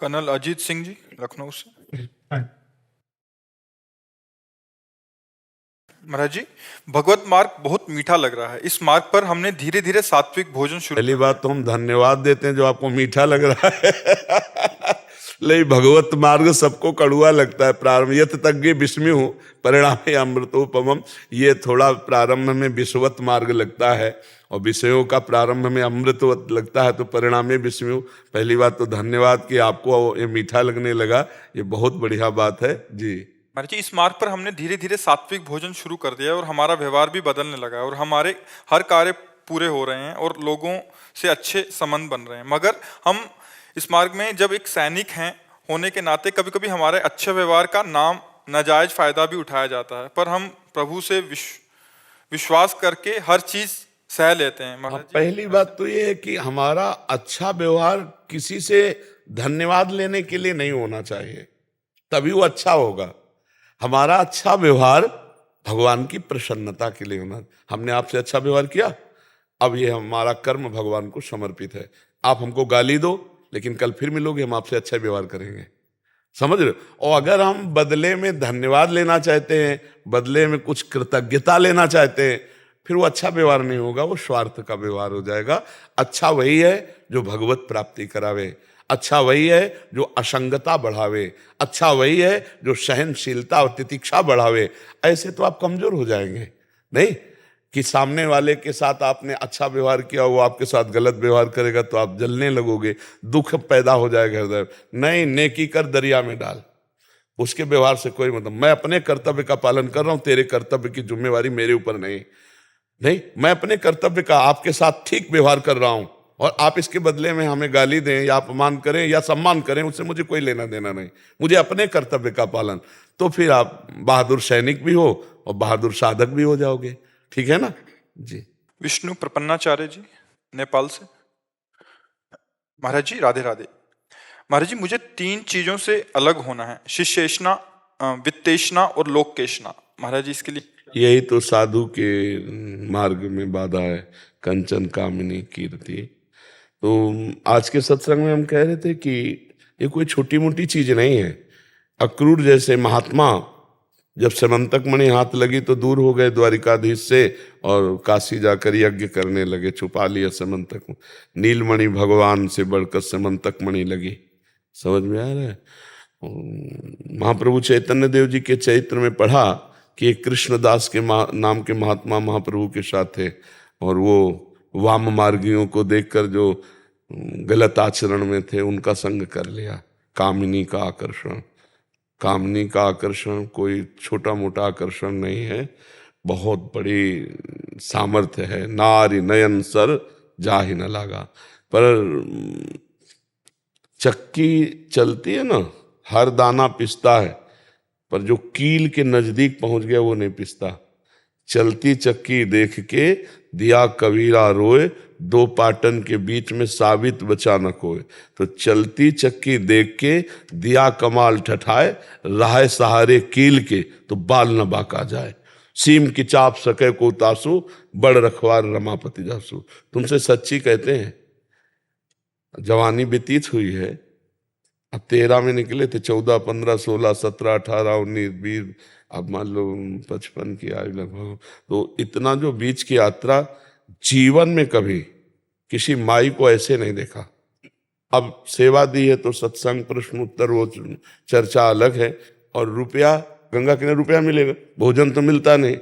Colonel Ajit Singh ji, Lucknow से। महाराज जी, भगवत मार्ग बहुत मीठा लग रहा है। इस मार्ग पर हमने धीरे धीरे सात्विक भोजन शुरू पहली कर बात तो हम धन्यवाद देते हैं जो आपको मीठा लग रहा है। लेकिन भगवत मार्ग सबको कड़ुआ लगता है। प्रारंभ यत तज्ञ विस्म्यु परिणामे अमृतोपमम, ये थोड़ा प्रारंभ में विषवत मार्ग लगता है और विषयों का प्रारंभ में अमृतवत लगता है, तो परिणामे विस्म्यु। पहली बात तो धन्यवाद कि आपको ये मीठा लगने लगा, ये बहुत बढ़िया बात है जी। महाराज जी, इस मार्ग पर हमने धीरे धीरे सात्विक भोजन शुरू कर दिया है और हमारा व्यवहार भी बदलने लगा है और हमारे हर कार्य पूरे हो रहे हैं और लोगों से अच्छे संबंध बन रहे हैं। मगर हम इस मार्ग में जब एक सैनिक हैं होने के नाते कभी कभी हमारे अच्छे व्यवहार का नाम नाजायज फायदा भी उठाया जाता है, पर हम प्रभु से विश्वास करके हर चीज सह लेते हैं। महाराज जी, पहली बात तो ये है कि हमारा अच्छा व्यवहार किसी से धन्यवाद लेने के लिए नहीं होना चाहिए, तभी वो अच्छा होगा। हमारा अच्छा व्यवहार भगवान की प्रसन्नता के लिए होना। हमने आपसे अच्छा व्यवहार किया, अब ये हमारा कर्म भगवान को समर्पित है। आप हमको गाली दो, लेकिन कल फिर मिलोगे, हम आपसे अच्छा व्यवहार करेंगे। समझ रहे हो? और अगर हम बदले में धन्यवाद लेना चाहते हैं, बदले में कुछ कृतज्ञता लेना चाहते हैं, फिर वो अच्छा व्यवहार नहीं होगा, वो स्वार्थ का व्यवहार हो जाएगा। अच्छा वही है जो भगवत प्राप्ति करावे, अच्छा वही है जो असंगता बढ़ावे, अच्छा वही है जो सहनशीलता और तितिक्षा बढ़ावे। ऐसे तो आप कमजोर हो जाएंगे। नहीं कि सामने वाले के साथ आपने अच्छा व्यवहार किया, वो आपके साथ गलत व्यवहार करेगा तो आप जलने लगोगे, दुख पैदा हो जाएगा हृदय। नहीं, नेकी कर दरिया में डाल, उसके व्यवहार से कोई मतलब। मैं अपने कर्तव्य का पालन कर रहा हूं, तेरे कर्तव्य की जिम्मेवारी मेरे ऊपर नहीं। नहीं, मैं अपने कर्तव्य का आपके साथ ठीक व्यवहार कर रहा हूं और आप इसके बदले में हमें गाली दें या अपमान करें या सम्मान करें, उससे मुझे कोई लेना देना नहीं। मुझे अपने कर्तव्य का पालन, तो फिर आप बहादुर सैनिक भी हो और बहादुर साधक भी हो जाओगे। ठीक है ना जी। विष्णु प्रपन्नाचार्य जी, नेपाल से। महाराज जी, राधे राधे। महाराज जी, मुझे 3 चीजों से अलग होना है, शिष्येषणा, वित्तेषणा और लोकेषणा। महाराज जी, इसके लिए यही तो साधु के मार्ग में बाधा है, कंचन कामिनी कीर्ति। तो आज के सत्संग में हम कह रहे थे कि ये कोई छोटी मोटी चीज नहीं है। अक्रूर जैसे महात्मा जब समंतक मणि हाथ लगी तो दूर हो गए द्वारिकाधीश से और काशी जाकर यज्ञ करने लगे, छुपा लिया समंतक। नीलमणि भगवान से बढ़कर समंतक मणि लगी। समझ में आ रहा है? महाप्रभु चैतन्य देव जी के चरित्र में पढ़ा कि एक कृष्णदास के नाम के महात्मा महाप्रभु के साथ थे और वो वाम मार्गियों को देखकर जो गलत आचरण में थे उनका संग कर लिया। कामिनी का आकर्षण, कामनी का आकर्षण कोई छोटा मोटा आकर्षण नहीं है, बहुत बड़ी सामर्थ्य है। नारी नयन सर जाहि न लागा। पर चक्की चलती है ना, हर दाना पिसता है, पर जो कील के नजदीक पहुंच गया वो नहीं पिसता। चलती चक्की देख के दिया कबीरा रोए, दो पाटन के बीच में साबित बचा न कोई। तो चलती चक्की देख के दिया कमाल ठठाए, राह सहारे कील के तो बाल न बाका जाए। सीम की चाप सके को तासु, बड़ रखवार रमापति जासु। तुमसे सच्ची कहते हैं, जवानी व्यतीत हुई है, अब 13 में निकले थे, 14, 15, 16, 17, 18, 19, 20, अब मान लो 55 की आयु लगभग। तो इतना जो बीच की यात्रा, जीवन में कभी किसी माई को ऐसे नहीं देखा। अब सेवा दी है तो सत्संग प्रश्न उत्तर वो चर्चा अलग है, और रुपया गंगा किनारे रुपया मिलेगा, भोजन तो मिलता नहीं।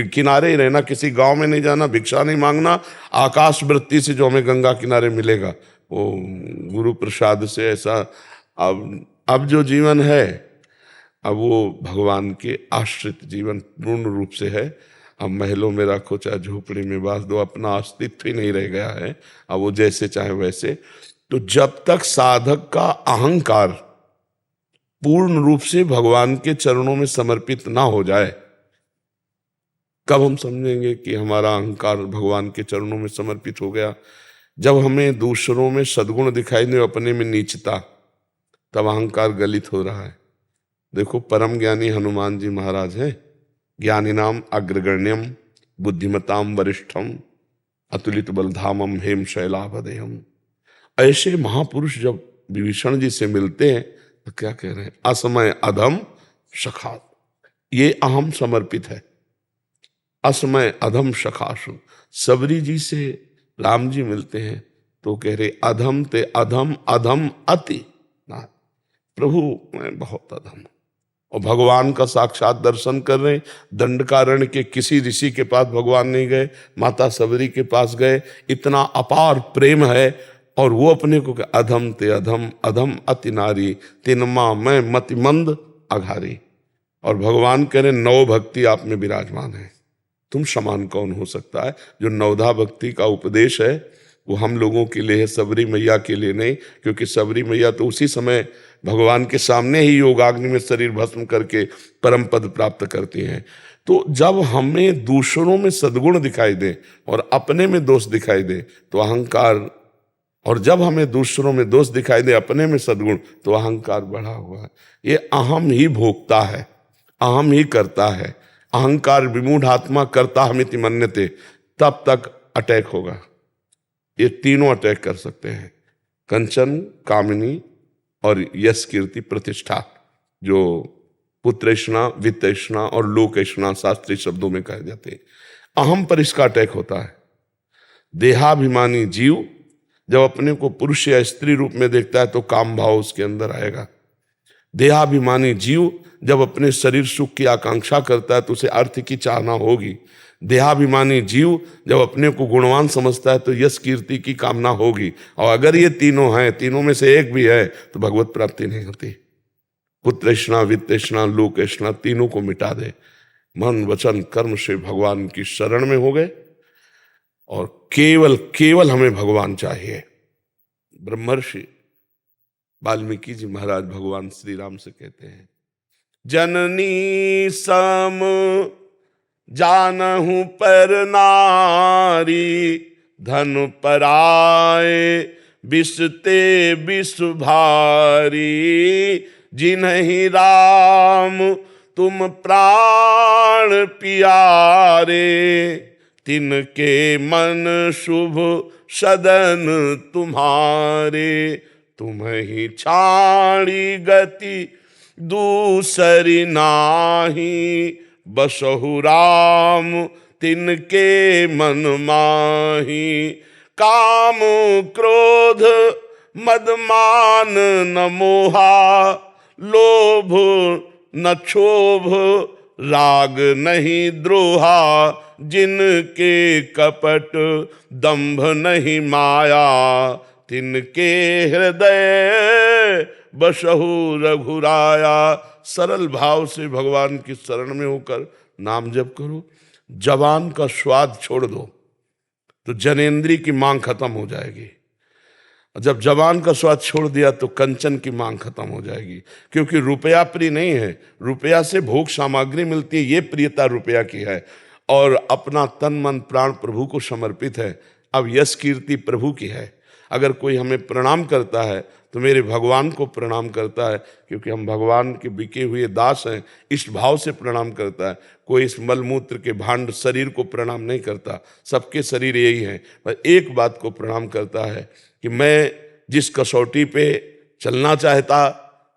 किनारे ही रहना, किसी गांव में नहीं जाना, भिक्षा नहीं मांगना, आकाश वृत्ति से जो हमें गंगा किनारे मिलेगा वो गुरु प्रसाद से ऐसा। अब जो जीवन है, अब वो भगवान के आश्रित जीवन पूर्ण रूप से है। अब महलों में रखो चाहे झोपड़ी में बांध दो, अपना अस्तित्व ही नहीं रह गया है। अब वो जैसे चाहे वैसे। तो जब तक साधक का अहंकार पूर्ण रूप से भगवान के चरणों में समर्पित ना हो जाए, कब हम समझेंगे कि हमारा अहंकार भगवान के चरणों में समर्पित हो गया? जब हमें दूसरों में सद्गुण दिखाई दे, अपने में नीचता, तब अहंकार गलित हो रहा है। देखो, परम ज्ञानी हनुमान जी महाराज हैं, ज्ञानिनाम अग्रगण्यम बुद्धिमताम वरिष्ठम अतुलित बलधामम हेम शैलाभदेयम। ऐसे महापुरुष जब विभीषण जी से मिलते हैं तो क्या कह रहे हैं? असमय अधम सखा, ये अहम समर्पित है। असमय अधम सखासु। सबरी जी से राम जी मिलते हैं तो कह रहे अधम ते अधम, अधम अति ना, प्रभु मैं बहुत अधम हूं। और भगवान का साक्षात दर्शन कर रहे हैं। दंडकारण्य के किसी ऋषि के पास भगवान नहीं गए, माता सबरी के पास गए। इतना अपार प्रेम है और वो अपने को अधम ते अधम, अधम अति नारी, तिनमा मैं मतिमंद अघारी। और भगवान कह रहे नव भक्ति आप में विराजमान है, तुम समान कौन हो सकता है? जो नवधा भक्ति का उपदेश है वो हम लोगों के लिए है, सबरी मैया के लिए नहीं। क्योंकि सबरी मैया तो उसी समय भगवान के सामने ही योगाग्नि में शरीर भस्म करके परम पद प्राप्त करती हैं। तो जब हमें दूसरों में सद्गुण दिखाई दे और अपने में दोष दिखाई दे तो अहंकार, और जब हमें दूसरों में दोष दिखाई दे अपने में सद्गुण तो अहंकार बढ़ा हुआ है। ये अहम ही भोगता है, अहम ही करता है। अहंकार विमूढ़ आत्मा करता हमिति मन्यते, तब तक अटैक होगा। ये तीनों अटैक कर सकते हैं, कंचन, कामिनी और यश, कीर्ति, प्रतिष्ठा, जो पुत्रेष्णा, वित्तेष्णा और लोकेष्णा शास्त्रीय शब्दों में कहे जाते हैं। अहम पर इसका अटैक होता है। देहाभिमानी जीव जब अपने को पुरुष या स्त्री रूप में देखता है तो काम भाव उसके अंदर आएगा। देहाभिमानी जीव जब अपने शरीर सुख की आकांक्षा करता है तो उसे अर्थ की चाहना होगी। देहाभिमानी जीव जब अपने को गुणवान समझता है तो यश, कीर्ति की कामना होगी। और अगर ये तीनों हैं, तीनों में से एक भी है तो भगवत प्राप्ति नहीं होती। पुत्रेष्णा, वित्तेष्णा, लोकेष्णा, तीनों को मिटा दे। मन वचन कर्म से भगवान की शरण में हो गए और केवल केवल हमें भगवान चाहिए। ब्रह्मर्षि वाल्मीकि जी महाराज भगवान श्री राम से कहते हैं, जननी सम जानहु पर नारी, धन पराए बिसते बिस भारी। जिन्हि राम तुम प्राण प्यारे, तिनके मन शुभ सदन तुम्हारे। तुम्हि छाड़ी गति दूसरी नाही, बसहु राम तिनके मन माही। काम क्रोध मद मान न मोहा, लोभ न क्षोभ राग नहीं द्रोहा। जिनके कपट दंभ नहीं माया, तिनके हृदय बसहु रघुराया। सरल भाव से भगवान की शरण में होकर नाम जप करो। जबान का स्वाद छोड़ दो तो जनेंद्री की मांग खत्म हो जाएगी। जब जबान का स्वाद छोड़ दिया तो कंचन की मांग खत्म हो जाएगी। क्योंकि रुपया प्रिय नहीं है, रुपया से भोग सामग्री मिलती है, ये प्रियता रुपया की है। और अपना तन मन प्राण प्रभु को समर्पित है। अब यश कीर्ति प्रभु की है। अगर कोई हमें प्रणाम करता है तो मेरे भगवान को प्रणाम करता है, क्योंकि हम भगवान के बिके हुए दास हैं, इस भाव से प्रणाम करता है। कोई इस मलमूत्र के भांड शरीर को प्रणाम नहीं करता, सबके शरीर यही हैं, पर एक बात को प्रणाम करता है कि मैं जिस कसौटी पे चलना चाहता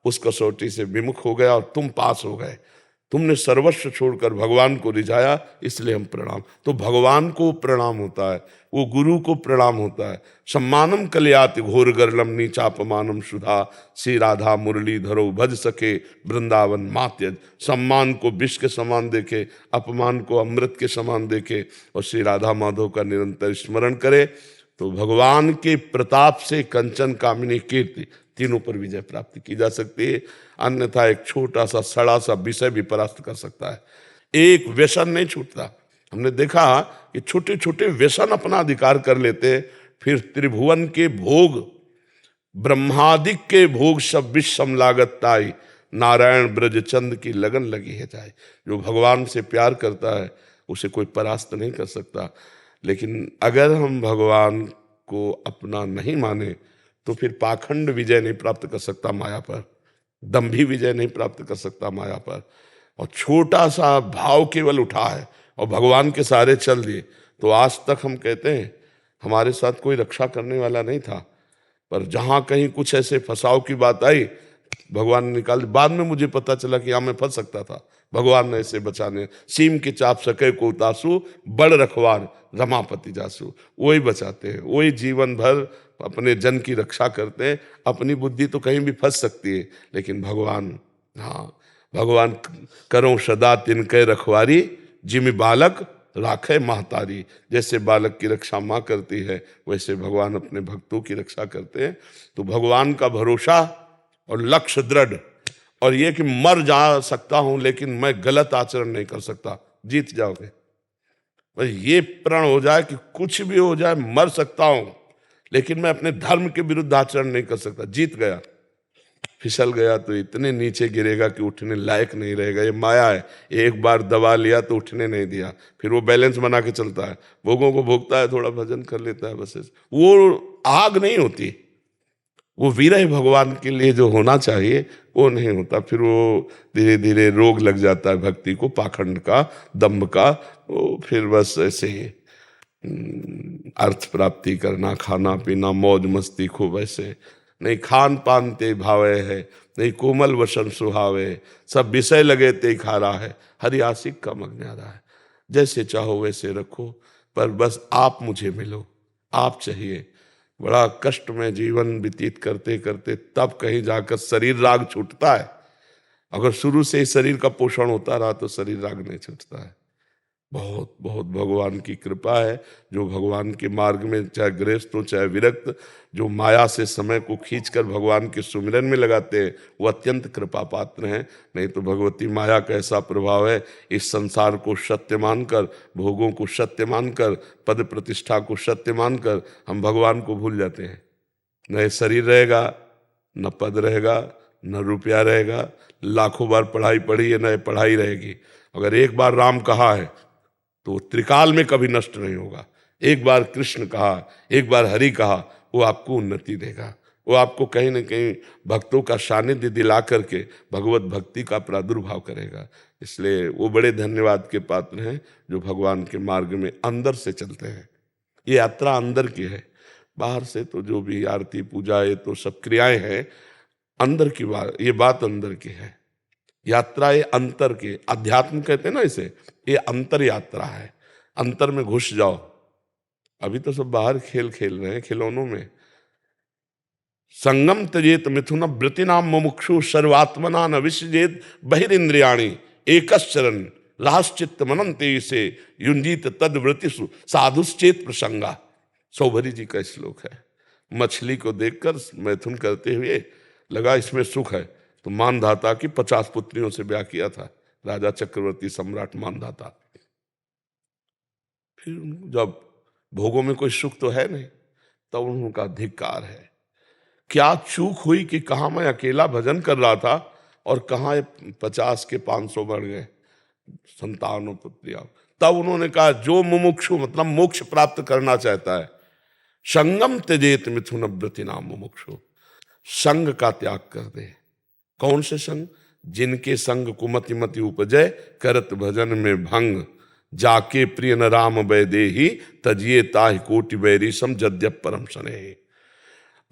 उस कसौटी से विमुख हो गया और तुम पास हो गए। तुमने सर्वस्व छोड़कर भगवान को रिझाया, इसलिए हम प्रणाम। तो भगवान को प्रणाम होता है, वो गुरु को प्रणाम होता है। सम्मानम कल्याति घोर गर्लम नीचापमानम सुधा, श्री राधा मुरली धरो भज सके वृंदावन मात्यज। सम्मान को विष के समान देखे, अपमान को अमृत के समान देखे और श्री राधा माधव का निरंतर स्मरण करे तो भगवान के प्रताप से कंचन, कामिनी, कीर्ति तीनों पर विजय प्राप्ति की जा सकती है। अन्यथा एक छोटा सा सड़ा सा विषय भी परास्त कर सकता है। एक व्यसन नहीं छूटता। हमने देखा कि छोटे छोटे व्यसन अपना अधिकार कर लेते, फिर त्रिभुवन के भोग, ब्रह्मादिक के भोग सब विषम लागत ताई, नारायण ब्रजचंद की लगन लगी है जाए। जो भगवान से प्यार करता है उसे कोई परास्त नहीं कर सकता। लेकिन अगर हम भगवान को अपना नहीं माने तो फिर पाखंड विजय नहीं प्राप्त कर सकता माया पर, दंभी विजय नहीं प्राप्त कर सकता माया पर। और छोटा सा भाव केवल उठा है और भगवान के सहारे चल दिए तो आज तक हम कहते हैं हमारे साथ कोई रक्षा करने वाला नहीं था। पर जहां कहीं कुछ ऐसे फंसाव की बात आई, भगवान ने निकाल दी। बाद में मुझे पता चला कि हाँ मैं फंस सकता था, भगवान ने ऐसे बचाने। सीम के चाप सके को उतासु, बड़ रखवार रमापति जासु। वही बचाते हैं, वही जीवन भर अपने जन की रक्षा करते हैं। अपनी बुद्धि तो कहीं भी फंस सकती है, लेकिन भगवान, हाँ भगवान करो सदा तिनके रखवारी, जिम बालक राखे महतारी। जैसे बालक की रक्षा माँ करती है, वैसे भगवान अपने भक्तों की रक्षा करते हैं। तो भगवान का भरोसा और लक्ष्य दृढ़, और ये कि मर जा सकता हूं लेकिन मैं गलत आचरण नहीं कर सकता, जीत जाओगे। बस ये प्रण हो जाए कि कुछ भी हो जाए, मर सकता हूं लेकिन मैं अपने धर्म के विरुद्ध आचरण नहीं कर सकता, जीत गया। फिसल गया तो इतने नीचे गिरेगा कि उठने लायक नहीं रहेगा। ये माया है, एक बार दबा लिया तो उठने नहीं दिया, फिर वो बैलेंस बना के चलता है, भोगों को भोगता है, थोड़ा भजन कर लेता है, बस वो आग नहीं होती। वो विरह भगवान के लिए जो होना चाहिए वो नहीं होता। फिर वो धीरे धीरे रोग लग जाता है भक्ति को, पाखंड का, दम्भ का। वो फिर बस ऐसे ही अर्थ प्राप्ति करना, खाना पीना, मौज मस्ती खूब ऐसे, नहीं खान पान ते भावे है, नहीं कोमल वसन सुहावे, सब विषय लगे ते खारा है, हरि आशिक का मग्नारा है। जैसे चाहो वैसे रखो, पर बस आप मुझे मिलो, आप चाहिए। बड़ा कष्ट में जीवन व्यतीत करते करते तब कहीं जाकर शरीर राग छूटता है। अगर शुरू से ही शरीर का पोषण होता रहा तो शरीर राग नहीं छूटता है। बहुत बहुत भगवान की कृपा है, जो भगवान के मार्ग में चाहे गृहस्थ हो चाहे विरक्त, जो माया से समय को खींचकर भगवान के सुमिरन में लगाते हैं, वो अत्यंत कृपा पात्र हैं। नहीं तो भगवती माया का ऐसा प्रभाव है, इस संसार को सत्य मानकर, भोगों को सत्य मानकर, पद प्रतिष्ठा को सत्य मानकर हम भगवान को भूल जाते हैं। न शरीर रहेगा, न पद रहेगा, न रुपया रहेगा, लाखों बार पढ़ाई पढ़ी है, न पढ़ाई रहेगी। अगर एक बार राम कहा है तो त्रिकाल में कभी नष्ट नहीं होगा। एक बार कृष्ण कहा, एक बार हरि कहा, वो आपको उन्नति देगा। वो आपको कहीं ना कहीं भक्तों का सानिध्य दिला करके भगवत भक्ति का प्रादुर्भाव करेगा। इसलिए वो बड़े धन्यवाद के पात्र हैं जो भगवान के मार्ग में अंदर से चलते हैं। ये यात्रा अंदर की है, बाहर से तो जो भी आरती पूजा ये तो सब क्रियाएं हैं, अंदर की बात, ये बात अंदर की है। यात्रा ये अंतर के, अध्यात्म कहते हैं ना इसे, ये अंतर यात्रा है। अंतर में घुस जाओ। अभी तो सब बाहर खेल खेल रहे हैं, खिलौनों में। संगम त्यजेत मिथुन वृत्तिनाम मुमुक्षु, सर्वात्मना न विसृजेत बहिरिंद्रियाणि, एकश्चरण राश्चित्त मनंते से युंजीत तद वृत्तिषु साधुश्चेत प्रसंगा। सौभरी जी का श्लोक है। मछली को देखकर मैथुन करते हुए लगा इसमें सुख है, तो मानधाता की 50 पुत्रियों से ब्याह किया था राजा चक्रवर्ती सम्राट मानधाता। फिर जब भोगों में कोई सुख तो है नहीं, तब उनका धिक्कार है। क्या चूक हुई कि कहाँ मैं अकेला भजन कर रहा था और कहाँ 50 के 500 बढ़ गए संतानों पुत्रियां। तब उन्होंने कहा जो मुमुक्षु मतलब मोक्ष प्राप्त करना चाहता है, संगम त्यजेत मिथुन व्रति नाम मुमुक्षु, संग का त्याग कर दे। कौन से संग? जिनके संग कुमति मति उपजय, करत भजन में भंग, जाके प्रिय न राम वैदेही, तजिए ताहि कोटि वैरिसम जद्यप परम स्नेही।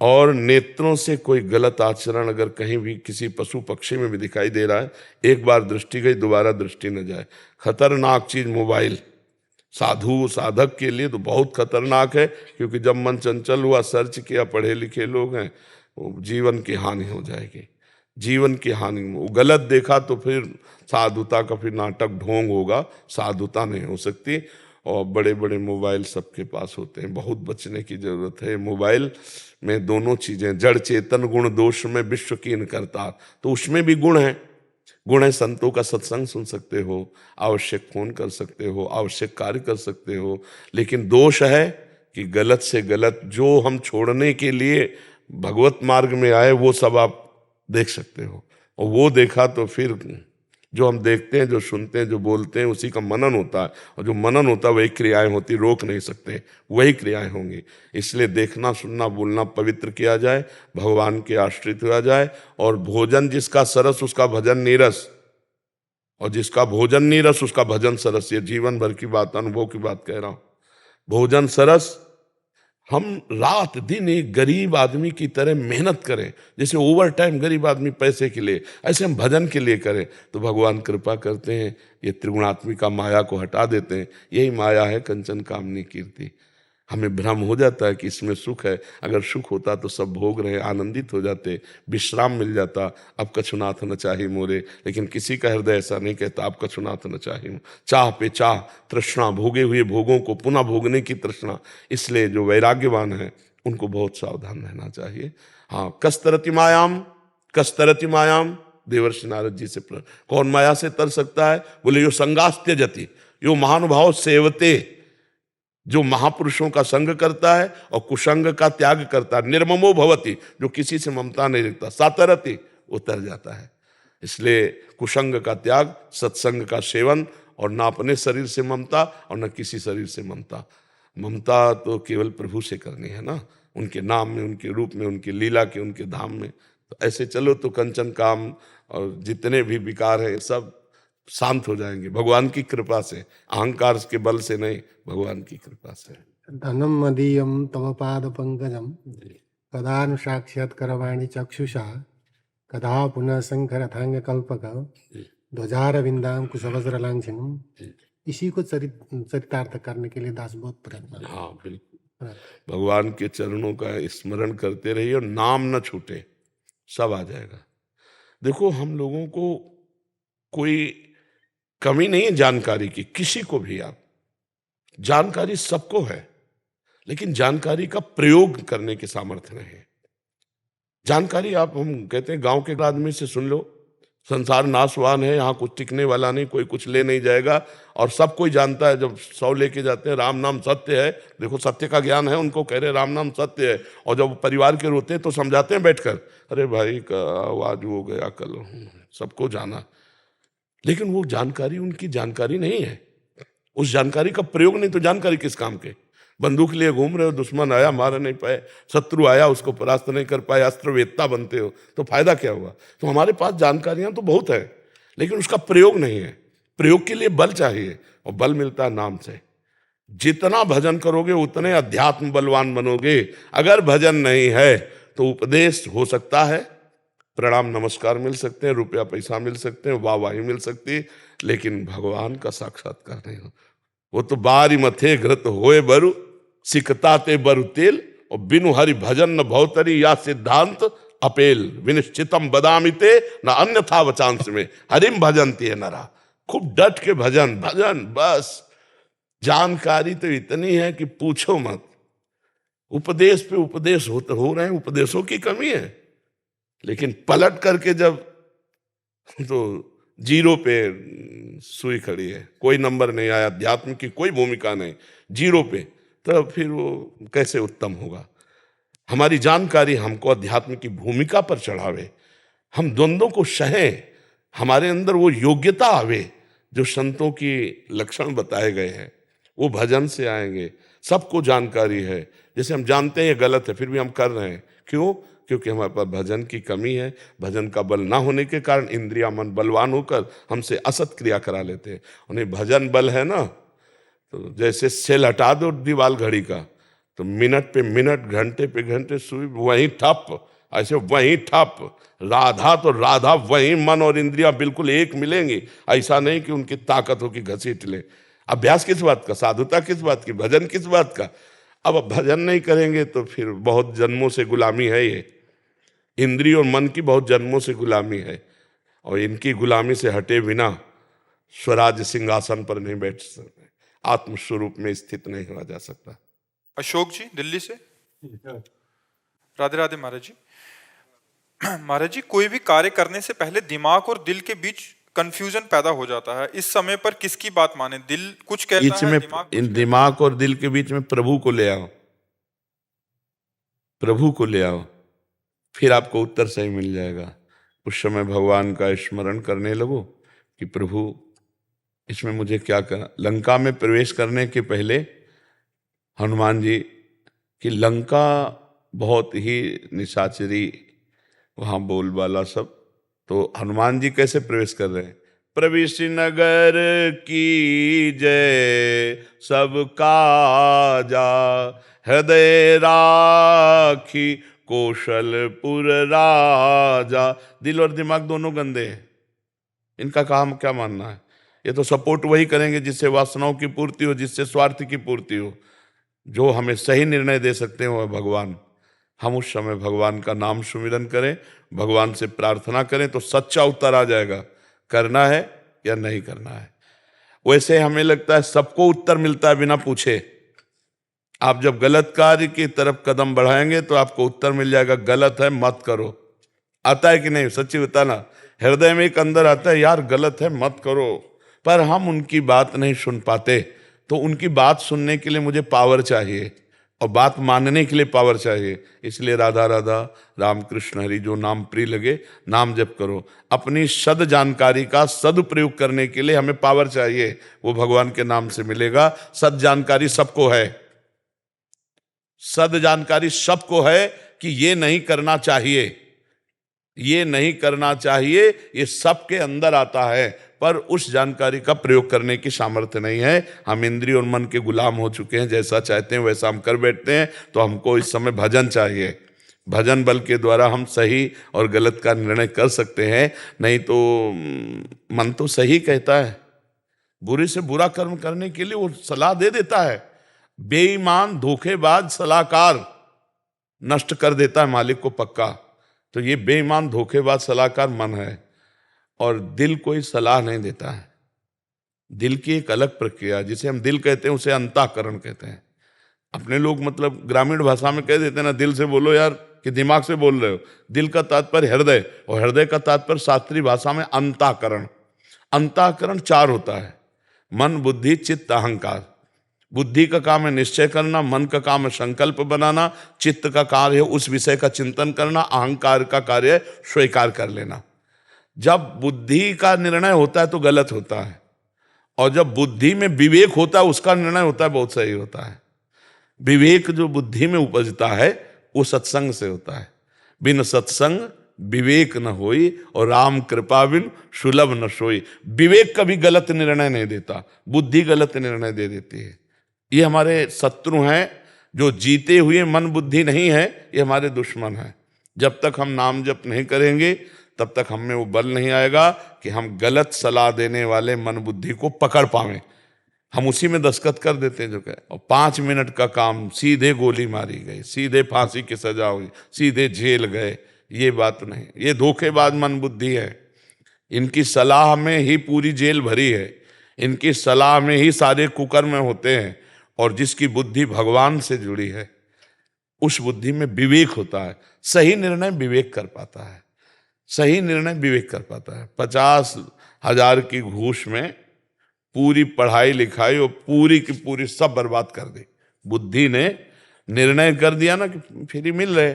और नेत्रों से कोई गलत आचरण अगर कहीं भी किसी पशु पक्षी में भी दिखाई दे रहा है, एक बार दृष्टि गई दोबारा दृष्टि न जाए। खतरनाक चीज मोबाइल साधु साधक के लिए तो बहुत खतरनाक है, क्योंकि जब मन चंचल हुआ, सर्च किया, पढ़े लिखे लोग हैं, जीवन की हानि हो जाएगी, जीवन की हानि। वो गलत देखा तो फिर साधुता का फिर नाटक ढोंग होगा, साधुता नहीं हो सकती। और बड़े बड़े मोबाइल सबके पास होते हैं, बहुत बचने की जरूरत है। मोबाइल में दोनों चीजें, जड़ चेतन गुण दोष में विश्व कीन करता, तो उसमें भी गुण है। गुण है संतों का सत्संग सुन सकते हो, आवश्यक फोन कर सकते हो, आवश्यक कार्य कर सकते हो। लेकिन दोष है कि गलत से गलत जो हम छोड़ने के लिए भगवत मार्ग में आए वो सब आप देख सकते हो। और वो देखा तो फिर जो हम देखते हैं, जो सुनते हैं, जो बोलते हैं, उसी का मनन होता है। और जो मनन होता है वही क्रियाएं होती, रोक नहीं सकते, वही क्रियाएं होंगी। इसलिए देखना सुनना बोलना पवित्र किया जाए, भगवान के आश्रित हुआ जाए। और भोजन जिसका सरस उसका भजन नीरस, और जिसका भोजन नीरस उसका भजन सरस। ये जीवन भर की बात, अनुभव की बात कह रहा हूं। भोजन सरस, हम रात दिन एक गरीब आदमी की तरह मेहनत करें, जैसे ओवर टाइम गरीब आदमी पैसे के लिए, ऐसे हम भजन के लिए करें तो भगवान कृपा करते हैं, ये त्रिगुणात्मिका माया को हटा देते हैं। यही माया है कंचन कामनी कीर्ति। हमें भ्रम हो जाता है कि इसमें सुख है, अगर सुख होता तो सब भोग रहे, आनंदित हो जाते, विश्राम मिल जाता। अब कछुनाथ न चाही मोरे, लेकिन किसी का हृदय ऐसा नहीं कहता अब कछुनाथ न चाही। चाह पे चाह, तृष्णा, भोगे हुए भोगों को पुनः भोगने की तृष्णा। इसलिए जो वैराग्यवान है उनको बहुत सावधान रहना चाहिए। हाँ, कस्तरति मायाम, कस्तरति मायाम, देवर्षि नारद जी से कौन माया से तर सकता है? बोले यो संगास्त्य जति, यो महानुभाव सेवते, जो महापुरुषों का संग करता है और कुसंग का त्याग करता है। निर्ममो भवति, जो किसी से ममता नहीं रखता। सातरति, उतर जाता है। इसलिए कुसंग का त्याग, सत्संग का सेवन, और ना अपने शरीर से ममता और न किसी शरीर से ममता। ममता तो केवल प्रभु से करनी है ना, उनके नाम में, उनके रूप में, उनकी लीला के, उनके धाम में। तो ऐसे चलो तो कंचन काम और जितने भी विकार हैं सब शांत हो जाएंगे भगवान की कृपा से, अहंकार के बल से नहीं, भगवान की कृपा से। धनम मदीयम तव पाद पंकजम कदा नु साक्षात् करवाणी चक्षुषा कदा पुनः शंखरथांग कल्पक ध्वजारविंदाम कुशवज्र लांछनम। इसी को चरितार्थ करने के लिए दास बहुत प्रयत्न। हाँ बिल्कुल, भगवान के चरणों का स्मरण करते रहिए और नाम न छूटे, सब आ जाएगा। देखो, हम लोगों को कोई कमी नहीं है जानकारी की, किसी को भी आप, जानकारी सबको है, लेकिन जानकारी का प्रयोग करने के सामर्थ्य नहीं है। जानकारी आप, हम कहते हैं गांव के आदमी से सुन लो, संसार नाशवान है, यहाँ कुछ टिकने वाला नहीं, कोई कुछ ले नहीं जाएगा, और सब कोई जानता है। जब 100 लेके जाते हैं राम नाम सत्य है, देखो सत्य का ज्ञान है उनको, कह रहे राम नाम सत्य है, और जब परिवार के रोते हैं तो समझाते हैं बैठकर, अरे भाई का आवाज हो गया कल, सबको जाना। लेकिन वो जानकारी उनकी जानकारी नहीं है, उस जानकारी का प्रयोग नहीं, तो जानकारी किस काम के? बंदूक लिए घूम रहे हो, दुश्मन आया मार नहीं पाए, शत्रु आया उसको परास्त नहीं कर पाए, अस्त्र वेत्ता बनते हो, तो फायदा क्या हुआ? तो हमारे पास जानकारियां तो बहुत है, लेकिन उसका प्रयोग नहीं है। प्रयोग के लिए बल चाहिए, और बल मिलता है नाम से। जितना भजन करोगे उतने अध्यात्म बलवान बनोगे। अगर भजन नहीं है तो उपदेश हो सकता है, प्रणाम नमस्कार मिल सकते हैं, रुपया पैसा मिल सकते हैं, वाहवाही मिल सकती है, लेकिन भगवान का साक्षात्कार नहीं हो। वो तो बारी मथे घृत होए बरु, सिकता ते बरु तेल, और बिनु हरि भजन न भौतरी या सिद्धांत अपेल। विनिश्चितम बदामिते न अन्यथा वचांस में, हरिम भजनती है नरा। खूब डट के भजन, भजन बस। जानकारी तो इतनी है कि पूछो मत, उपदेश पे उपदेश हो रहे हैं, उपदेशों की कमी है, लेकिन पलट करके जब तो जीरो पे सुई खड़ी है, कोई नंबर नहीं आया, अध्यात्म की कोई भूमिका नहीं, जीरो पे, तो फिर वो कैसे उत्तम होगा? हमारी जानकारी हमको अध्यात्म की भूमिका पर चढ़ावे, हम द्वंद्वों को सहें, हमारे अंदर वो योग्यता आवे जो संतों की लक्षण बताए गए हैं, वो भजन से आएंगे। सबको जानकारी है, जैसे हम जानते हैं ये गलत है, फिर भी हम कर रहे हैं। क्यों? क्योंकि हमारे पास भजन की कमी है। भजन का बल ना होने के कारण इंद्रिया मन बलवान होकर हमसे असत क्रिया करा लेते हैं। उन्हें भजन बल है ना, तो जैसे सेल हटा दो दीवाल घड़ी का, तो मिनट पे मिनट, घंटे पे घंटे सुई वहीं ठप, ऐसे वहीं ठप। राधा तो राधा, वहीं मन और इंद्रियां बिल्कुल एक मिलेंगी। ऐसा नहीं कि उनकी ताकत हो कि घसीट ले। अभ्यास किस बात का, साधुता किस बात की, भजन किस बात का? अब भजन नहीं करेंगे तो फिर बहुत जन्मों से गुलामी है ये, इंद्रिय और मन की बहुत जन्मों से गुलामी है, और इनकी गुलामी से हटे बिना स्वराज सिंहासन पर नहीं बैठ सकते, आत्मस्वरूप में स्थित नहीं हुआ जा सकता। अशोक जी दिल्ली से। राधे राधे महाराज जी। महाराज जी, कोई भी कार्य करने से पहले दिमाग और दिल के बीच कंफ्यूजन पैदा हो जाता है, इस समय पर किसकी बात माने? दिल कुछ कहता है, दिमाग और दिल के बीच में प्रभु को ले आओ, प्रभु को ले आओ, फिर आपको उत्तर सही मिल जाएगा। उस समय भगवान का स्मरण करने लगो कि प्रभु इसमें मुझे क्या करना। लंका में प्रवेश करने के पहले हनुमान जी की, लंका बहुत ही निशाचरी, वहाँ बोलबाला सब, तो हनुमान जी कैसे प्रवेश कर रहे हैं? प्रवेश नगर की जय सब काजा, हृदय राखी कौशलपुर राजा। दिल और दिमाग दोनों गंदे हैं, इनका काम क्या मानना है? ये तो सपोर्ट वही करेंगे जिससे वासनाओं की पूर्ति हो, जिससे स्वार्थ की पूर्ति हो। जो हमें सही निर्णय दे सकते हैं वह भगवान। हम उस समय भगवान का नाम सुमिरन करें, भगवान से प्रार्थना करें तो सच्चा उत्तर आ जाएगा, करना है या नहीं करना है। वैसे हमें लगता है सबको उत्तर मिलता है बिना पूछे। आप जब गलत कार्य की तरफ कदम बढ़ाएंगे तो आपको उत्तर मिल जाएगा, गलत है मत करो। आता है कि नहीं? सच्ची बताना, हृदय में एक अंदर आता है, यार गलत है मत करो, पर हम उनकी बात नहीं सुन पाते। तो उनकी बात सुनने के लिए मुझे पावर चाहिए और बात मानने के लिए पावर चाहिए। इसलिए राधा राधा राम कृष्ण हरि, जो नाम प्रिय लगे नाम जप करो। अपनी सद जानकारी का सदुपयोग करने के लिए हमें पावर चाहिए, वो भगवान के नाम से मिलेगा। सद जानकारी सबको है, सद जानकारी सबको है कि ये नहीं करना चाहिए, ये नहीं करना चाहिए, ये सबके अंदर आता है, पर उस जानकारी का प्रयोग करने की सामर्थ्य नहीं है। हम इंद्रिय और मन के गुलाम हो चुके हैं, जैसा चाहते हैं वैसा हम कर बैठते हैं। तो हमको इस समय भजन चाहिए, भजन बल के द्वारा हम सही और गलत का निर्णय कर सकते हैं। नहीं तो मन तो सही कहता है, बुरे से बुरा कर्म करने के लिए वो सलाह दे देता है। बेईमान धोखेबाज सलाहकार नष्ट कर देता है मालिक को पक्का। तो ये बेईमान धोखेबाज सलाहकार मन है, और दिल कोई सलाह नहीं देता है। दिल की एक अलग प्रक्रिया, जिसे हम दिल कहते हैं उसे अंतःकरण कहते हैं। अपने लोग मतलब ग्रामीण भाषा में कह देते हैं ना, दिल से बोलो यार, कि दिमाग से बोल रहे हो। दिल का तात्पर्य हृदय, और हृदय का तात्पर्य शास्त्रीय भाषा में अंतःकरण। अंतःकरण चार होता है, मन बुद्धि चित्त अहंकार। बुद्धि का काम है निश्चय करना, मन का काम है संकल्प बनाना, चित्त का कार्य है उस विषय का चिंतन करना, अहंकार का कार्य है स्वीकार कर लेना। जब बुद्धि का निर्णय होता है तो गलत होता है, और जब बुद्धि में विवेक होता है उसका निर्णय होता है बहुत सही होता है। विवेक जो बुद्धि में उपजता है वो सत्संग से होता है। बिन सत्संग विवेक न होई, और राम कृपा बिन सुलभ न सोई। विवेक कभी गलत निर्णय नहीं देता, बुद्धि गलत निर्णय दे देती है। ये हमारे शत्रु हैं, जो जीते हुए मन बुद्धि नहीं है, ये हमारे दुश्मन हैं। जब तक हम नाम जप नहीं करेंगे तब तक हम में वो बल नहीं आएगा कि हम गलत सलाह देने वाले मन बुद्धि को पकड़ पावें। हम उसी में दस्तखत कर देते हैं जो कहे, और 5 मिनट का काम सीधे गोली मारी गई, सीधे फांसी की सजा हुई, सीधे जेल गए। ये बात नहीं, ये धोखेबाज मन बुद्धि है। इनकी सलाह में ही पूरी जेल भरी है, इनकी सलाह में ही सारे कुकर्म होते हैं। और जिसकी बुद्धि भगवान से जुड़ी है उस बुद्धि में विवेक होता है, सही निर्णय विवेक कर पाता है, सही निर्णय विवेक कर पाता है। 50,000 की घूस में पूरी पढ़ाई लिखाई और पूरी की पूरी सब बर्बाद कर दी। बुद्धि ने निर्णय कर दिया ना कि फ्री मिल रहे।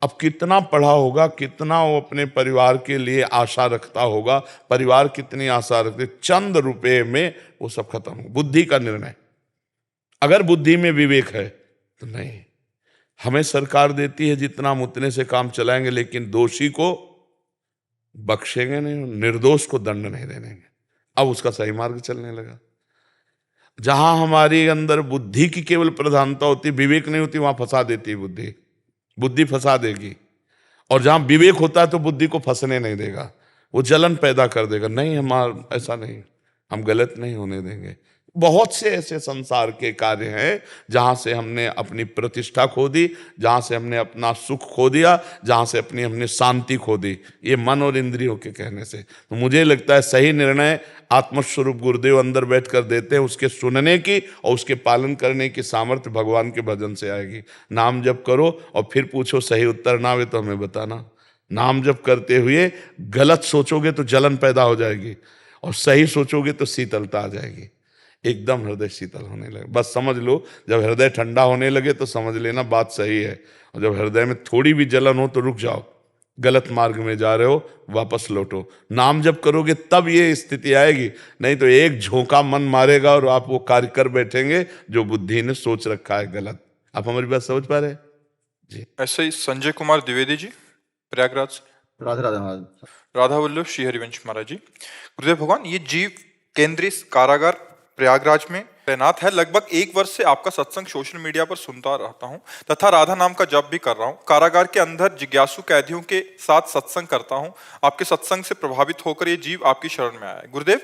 अब कितना पढ़ा होगा, कितना वो अपने परिवार के लिए आशा रखता होगा, परिवार कितनी आशा रखते, चंद रुपए में वो सब खत्म हो। बुद्धि का निर्णय। अगर बुद्धि में विवेक है तो नहीं, हमें सरकार देती है जितना हम उतने से काम चलाएंगे, लेकिन दोषी को बख्शेंगे नहीं, निर्दोष को दंड नहीं देंगे। अब उसका सही मार्ग चलने लगा। जहां हमारे अंदर बुद्धि की केवल प्रधानता होती, विवेक नहीं होती, वहां फंसा देती है बुद्धि। बुद्धि फंसा देगी। और जहां विवेक होता है तो बुद्धि को फंसने नहीं देगा, वो जलन पैदा कर देगा। नहीं, हमारा ऐसा नहीं, हम गलत नहीं होने देंगे। बहुत से ऐसे संसार के कार्य हैं जहां से हमने अपनी प्रतिष्ठा खो दी, जहां से हमने अपना सुख खो दिया, जहां से अपनी हमने शांति खो दी, ये मन और इंद्रियों के कहने से। तो मुझे लगता है सही निर्णय आत्मस्वरूप गुरुदेव अंदर बैठ कर देते हैं, उसके सुनने की और उसके पालन करने की सामर्थ्य भगवान के भजन से आएगी। नाम जप करो और फिर पूछो सही उत्तर ना आवे तो हमें बताना। नाम जप करते हुए गलत सोचोगे तो जलन पैदा हो जाएगी, और सही सोचोगे तो शीतलता आ जाएगी। एकदम हृदय शीतल होने लगे। बस समझ लो, जब हृदय ठंडा होने लगे तो समझ लेना बात सही है, और जब हृदय में थोड़ी भी जलन हो तो रुक जाओ, गलत मार्ग में जा रहे हो, वापस लौटो। नाम जब करोगे तब ये स्थिति आएगी, नहीं तो एक झोंका मन मारेगा और आप वो कार्य कर बैठेंगे जो बुद्धि ने सोच रखा है गलत। आप हमारी बात समझ पा रहे जी? ऐसे ही संजय कुमार द्विवेदी जी, प्रयागराज से। राधे राधे महाराज। राधा वल्लभ श्री हरिवंश महाराज जी। गुरुदेव भगवान, ये जीव केंद्रीय कारागार प्रयागराज में तैनात है। लगभग 1 वर्ष से आपका सत्संग सोशल मीडिया पर सुनता रहता हूँ तथा राधा नाम का जप भी कर रहा हूँ। कारागार के अंदर जिज्ञासु कैदियों के साथ सत्संग करता हूँ। आपके सत्संग से प्रभावित होकर ये जीव आपकी शरण में आया है। गुरुदेव,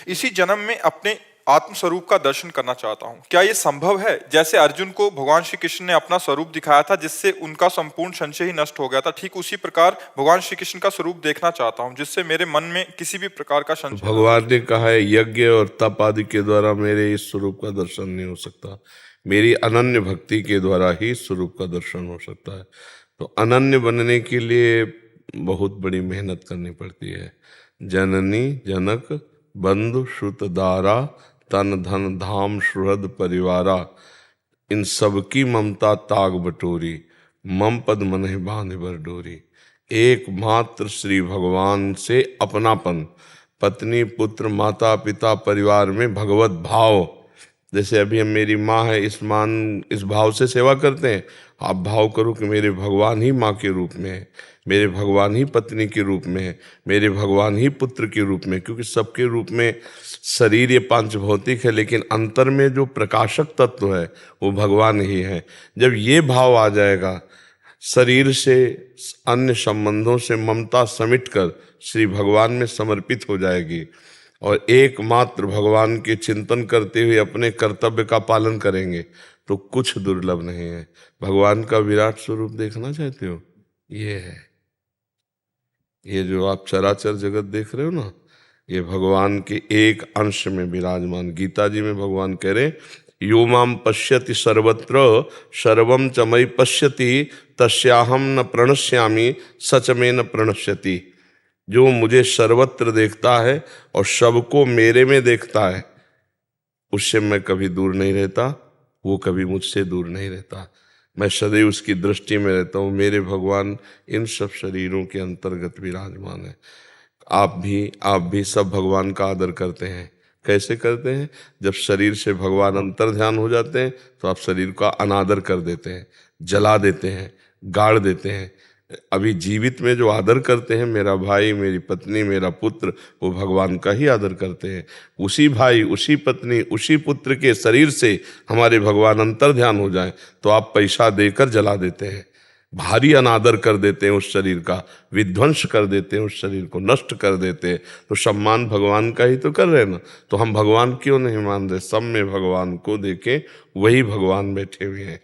इसी जन्म में अपने आत्म स्वरूप का दर्शन करना चाहता हूँ। क्या ये संभव है? जैसे अर्जुन को भगवान श्री कृष्ण ने अपना स्वरूप दिखाया था जिससे उनका संपूर्ण संशय ही नष्ट हो गया था, ठीक उसी प्रकार भगवान श्री कृष्ण का स्वरूप देखना चाहता हूँ जिससे मेरे मन में किसी भी प्रकार का संशय। भगवान ने कहा है यज्ञ और तप आदि के द्वारा मेरे इस स्वरूप का दर्शन नहीं हो सकता, मेरी अनन्य भक्ति के द्वारा ही स्वरूप का दर्शन हो सकता है। तो अनन्य बनने के लिए बहुत बड़ी मेहनत करनी पड़ती है। जननी जनक बंधु श्रुत दारा तन धन धाम सुहृद परिवारा, इन सबकी ममता ताग बटोरी मम पद मनहि बांध बर डोरी। एकमात्र श्री भगवान से अपनापन, पत्नी पुत्र माता पिता परिवार में भगवत भाव। जैसे अभी हम मेरी माँ है, इस भाव से सेवा करते हैं। आप भाव करो कि मेरे भगवान ही माँ के रूप में है, मेरे भगवान ही पत्नी के रूप में है, मेरे भगवान ही पुत्र के रूप में। क्योंकि सबके रूप में शरीर ये पांच भौतिक है, लेकिन अंतर में जो प्रकाशक तत्व है वो भगवान ही है। जब ये भाव आ जाएगा, शरीर से अन्य संबंधों से ममता समेटकर श्री भगवान में समर्पित हो जाएगी और एकमात्र भगवान के चिंतन करते हुए अपने कर्तव्य का पालन करेंगे तो कुछ दुर्लभ नहीं है। भगवान का विराट स्वरूप देखना चाहते हो? ये है, ये जो आप चराचर जगत देख रहे हो ना, ये भगवान के एक अंश में विराजमान। गीता जी में भगवान कह रहे यो माम पश्यति सर्वत्र सर्वम च मयि पश्यति तस्याहम न प्रणश्यामि सच में न प्रणश्यति। जो मुझे सर्वत्र देखता है और सबको मेरे में देखता है, उससे मैं कभी दूर नहीं रहता, वो कभी मुझसे दूर नहीं रहता। मैं सदैव उसकी दृष्टि में रहता हूँ। मेरे भगवान इन सब शरीरों के अंतर्गत विराजमान है। आप भी सब भगवान का आदर करते हैं। कैसे करते हैं? जब शरीर से भगवान अंतर ध्यान हो जाते हैं तो आप शरीर का अनादर कर देते हैं, जला देते हैं, गाड़ देते हैं। अभी जीवित में जो आदर करते हैं, मेरा भाई मेरी पत्नी मेरा पुत्र, वो भगवान का ही आदर करते हैं। उसी भाई उसी पत्नी उसी पुत्र के शरीर से हमारे भगवान अंतर ध्यान हो जाए तो आप पैसा देकर जला देते हैं, भारी अनादर कर देते हैं, उस शरीर का विध्वंस कर देते हैं, उस शरीर को नष्ट कर देते हैं। तो सम्मान भगवान का ही तो कर रहे हैं ना। तो हम भगवान क्यों नहीं मान रहे? सब में भगवान को देखें, वही भगवान बैठे हुए हैं।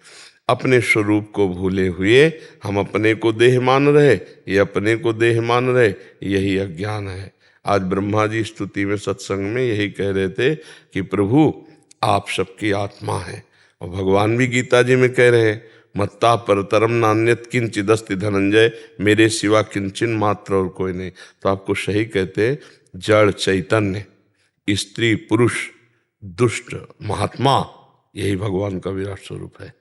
अपने स्वरूप को भूले हुए हम अपने को देह मान रहे, ये अपने को देह मान रहे, यही अज्ञान है। आज ब्रह्मा जी स्तुति में सत्संग में यही कह रहे थे कि प्रभु आप सबकी आत्मा हैं। और भगवान भी गीता जी में कह रहे हैं मत्ता परतरम नान्यत किंचिदस्ति धनंजय, मेरे सिवा किंचन मात्र और कोई नहीं। तो आपको सही कहते, जड़ चैतन्य स्त्री पुरुष दुष्ट महात्मा, यही भगवान का विराट स्वरूप है।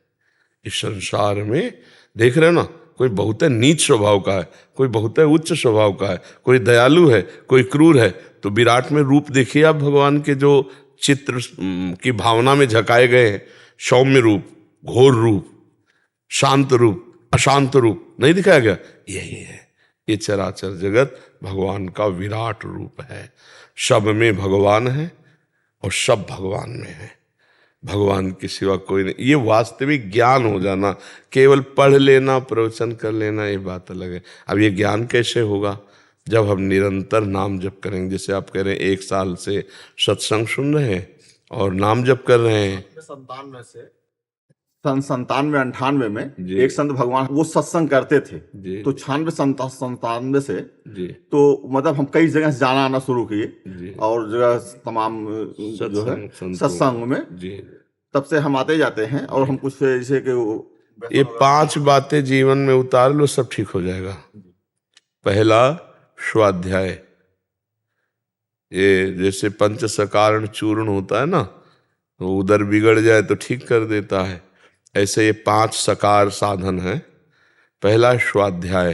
इस संसार में देख रहे हो ना, कोई बहुत नीच स्वभाव का है, कोई बहुत उच्च स्वभाव का है, कोई दयालु है, कोई क्रूर है। तो विराट में रूप देखिए आप भगवान के जो चित्र की भावना में झकाए गए हैं, सौम्य रूप, घोर रूप, शांत रूप, अशांत रूप नहीं दिखाया गया? यही है। ये चराचर जगत भगवान का विराट रूप है। सब में भगवान है और सब भगवान में है। भगवान के सिवा कोई नहीं। ये वास्तविक ज्ञान हो जाना, केवल पढ़ लेना प्रवचन कर लेना ये बात अलग है। अब ये ज्ञान कैसे होगा? जब हम निरंतर नाम जप करेंगे। जैसे आप कह रहे हैं 1 साल से सत्संग सुन रहे हैं और नाम जप कर रहे हैं। 97 से सन 97-98 में जी। एक संत भगवान वो सत्संग करते थे जी। तो 96-97 से जी तो मतलब हम कई जगह से जाना आना शुरू किए जी। और जगह तमाम जो है सत्संग में जी। तब से हम आते जाते हैं। और हम कुछ जैसे कि ये 5 बातें जीवन में उतार लो, सब ठीक हो जाएगा। पहला स्वाध्याय, ये जैसे पंच सकारण चूर्ण होता है ना, तो उधर बिगड़ जाए तो ठीक कर देता है। ऐसे ये 5 सकार साधन है। पहला स्वाध्याय,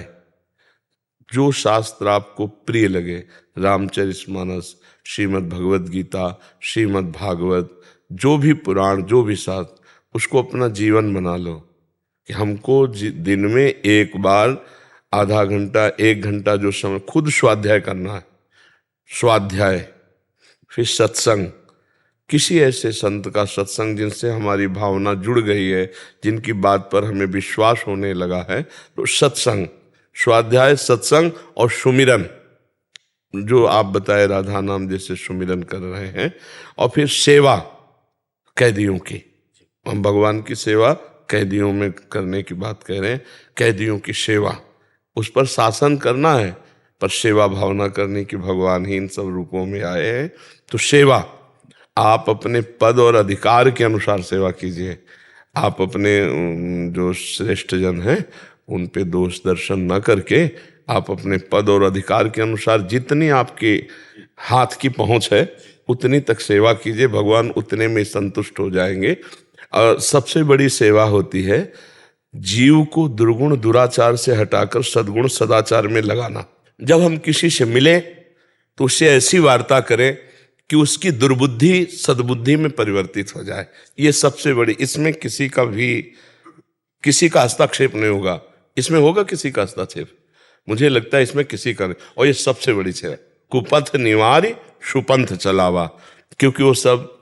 जो शास्त्र आपको प्रिय लगे, रामचरितमानस, श्रीमद् भगवद गीता, श्रीमद् भागवत, जो भी पुराण, जो भी शास्त्र, उसको अपना जीवन बना लो कि हमको दिन में एक बार आधा घंटा 1 घंटा जो समय खुद स्वाध्याय करना है। स्वाध्याय, फिर सत्संग, किसी ऐसे संत का सत्संग जिनसे हमारी भावना जुड़ गई है, जिनकी बात पर हमें विश्वास होने लगा है, तो सत्संग, स्वाध्याय, सत्संग और सुमिरन, जो आप बताए राधा नाम जैसे सुमिरन कर रहे हैं, और फिर सेवा कैदियों की। हम भगवान की सेवा कैदियों में करने की बात कह रहे हैं। कैदियों की सेवा, उस पर शासन करना है, पर सेवा भावना करने की भगवान ही इन सब रूपों में आए हैं। तो सेवा, आप अपने पद और अधिकार के अनुसार सेवा कीजिए। आप अपने जो श्रेष्ठ जन हैं उन पे दोष दर्शन न करके आप अपने पद और अधिकार के अनुसार जितनी आपके हाथ की पहुंच है उतनी तक सेवा कीजिए, भगवान उतने में संतुष्ट हो जाएंगे। और सबसे बड़ी सेवा होती है जीव को दुर्गुण दुराचार से हटाकर सद्गुण सदाचार में लगाना। जब हम किसी से मिले तो उससे ऐसी वार्ता करें कि उसकी दुर्बुद्धि सद्बुद्धि में परिवर्तित हो जाए। ये सबसे बड़ी, इसमें किसी का हस्तक्षेप नहीं होगा। इसमें होगा किसी का हस्तक्षेप? मुझे लगता है इसमें किसी का नहीं। और ये सबसे बड़ी है, कुपथ निवारी सुपंथ चलावा, क्योंकि वो सब